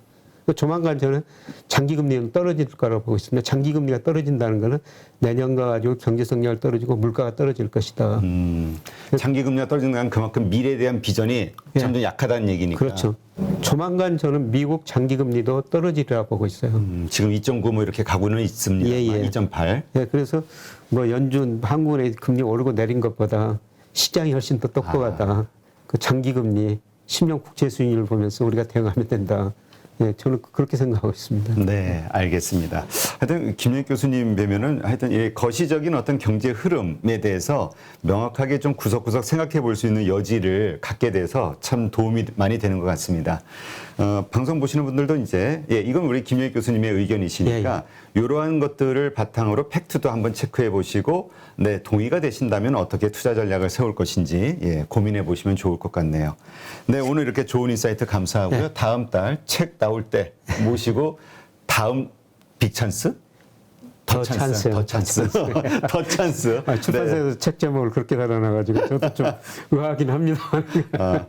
[SPEAKER 1] 조만간 저는 장기 금리는 떨어질 거라고 보고 있습니다. 장기 금리가 떨어진다는 거는 내년과 가지고 경제 성장이 떨어지고 물가가 떨어질 것이다.
[SPEAKER 2] 장기 금리가 떨어지는 건 그만큼 미래에 대한 비전이 점점 약하다는 얘기니까.
[SPEAKER 1] 그렇죠. 조만간 저는 미국 장기 금리도 떨어지리라 보고 있어요.
[SPEAKER 2] 지금 2.9 뭐 이렇게 가고는 있습니다.
[SPEAKER 1] 예, 예.
[SPEAKER 2] 2.8.
[SPEAKER 1] 네, 그래서 뭐 연준 한국은행 금리 오르고 내린 것보다 시장이 훨씬 더 똑똑하다. 그 장기 금리 10년 국채 수익률을 보면서 우리가 대응하면 된다. 예, 저는 그렇게 생각하고 있습니다.
[SPEAKER 2] 네, 알겠습니다. 하여튼 김영익 교수님 뵈면은 하여튼 이 거시적인 어떤 경제 흐름에 대해서 명확하게 좀 구석구석 생각해 볼 수 있는 여지를 갖게 돼서 참 도움이 많이 되는 것 같습니다. 방송 보시는 분들도 이제 이건 우리 김영익 교수님의 의견이시니까 이러한 것들을 바탕으로 팩트도 한번 체크해 보시고 네, 동의가 되신다면 어떻게 투자 전략을 세울 것인지 고민해 보시면 좋을 것 같네요. 네, 오늘 이렇게 좋은 인사이트 감사하고요.
[SPEAKER 1] 네.
[SPEAKER 2] 다음 달 책 나올 때 모시고 다음 빅찬스 더 찬스, 더 찬스, 더 찬스.
[SPEAKER 1] 출판사에서 책 제목을 그렇게 달아놔가지고 저도 좀 의아하긴 합니다.
[SPEAKER 2] 아,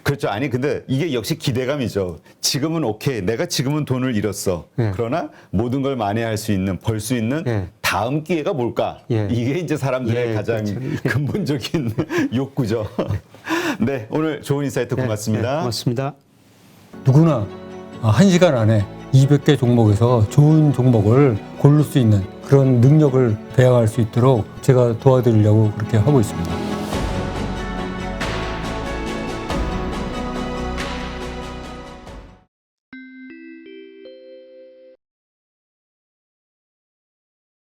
[SPEAKER 2] 그렇죠. 아니 근데 이게 역시 기대감이죠. 지금은 오케이. 내가 지금은 돈을 잃었어.
[SPEAKER 1] 예.
[SPEAKER 2] 그러나 모든 걸 만회할 수 있는, 벌 수 있는
[SPEAKER 1] 예.
[SPEAKER 2] 다음 기회가 뭘까?
[SPEAKER 1] 예.
[SPEAKER 2] 이게 이제 사람들의
[SPEAKER 1] 예,
[SPEAKER 2] 가장
[SPEAKER 1] 그렇죠.
[SPEAKER 2] 근본적인 욕구죠. 네, 오늘 좋은 인사이트 고맙습니다.
[SPEAKER 1] 고맙습니다.
[SPEAKER 3] 누구나 1시간 안에 200개 종목에서 좋은 종목을 고를 수 있는 그런 능력을 배양할 수 있도록 제가 도와드리려고 그렇게 하고 있습니다.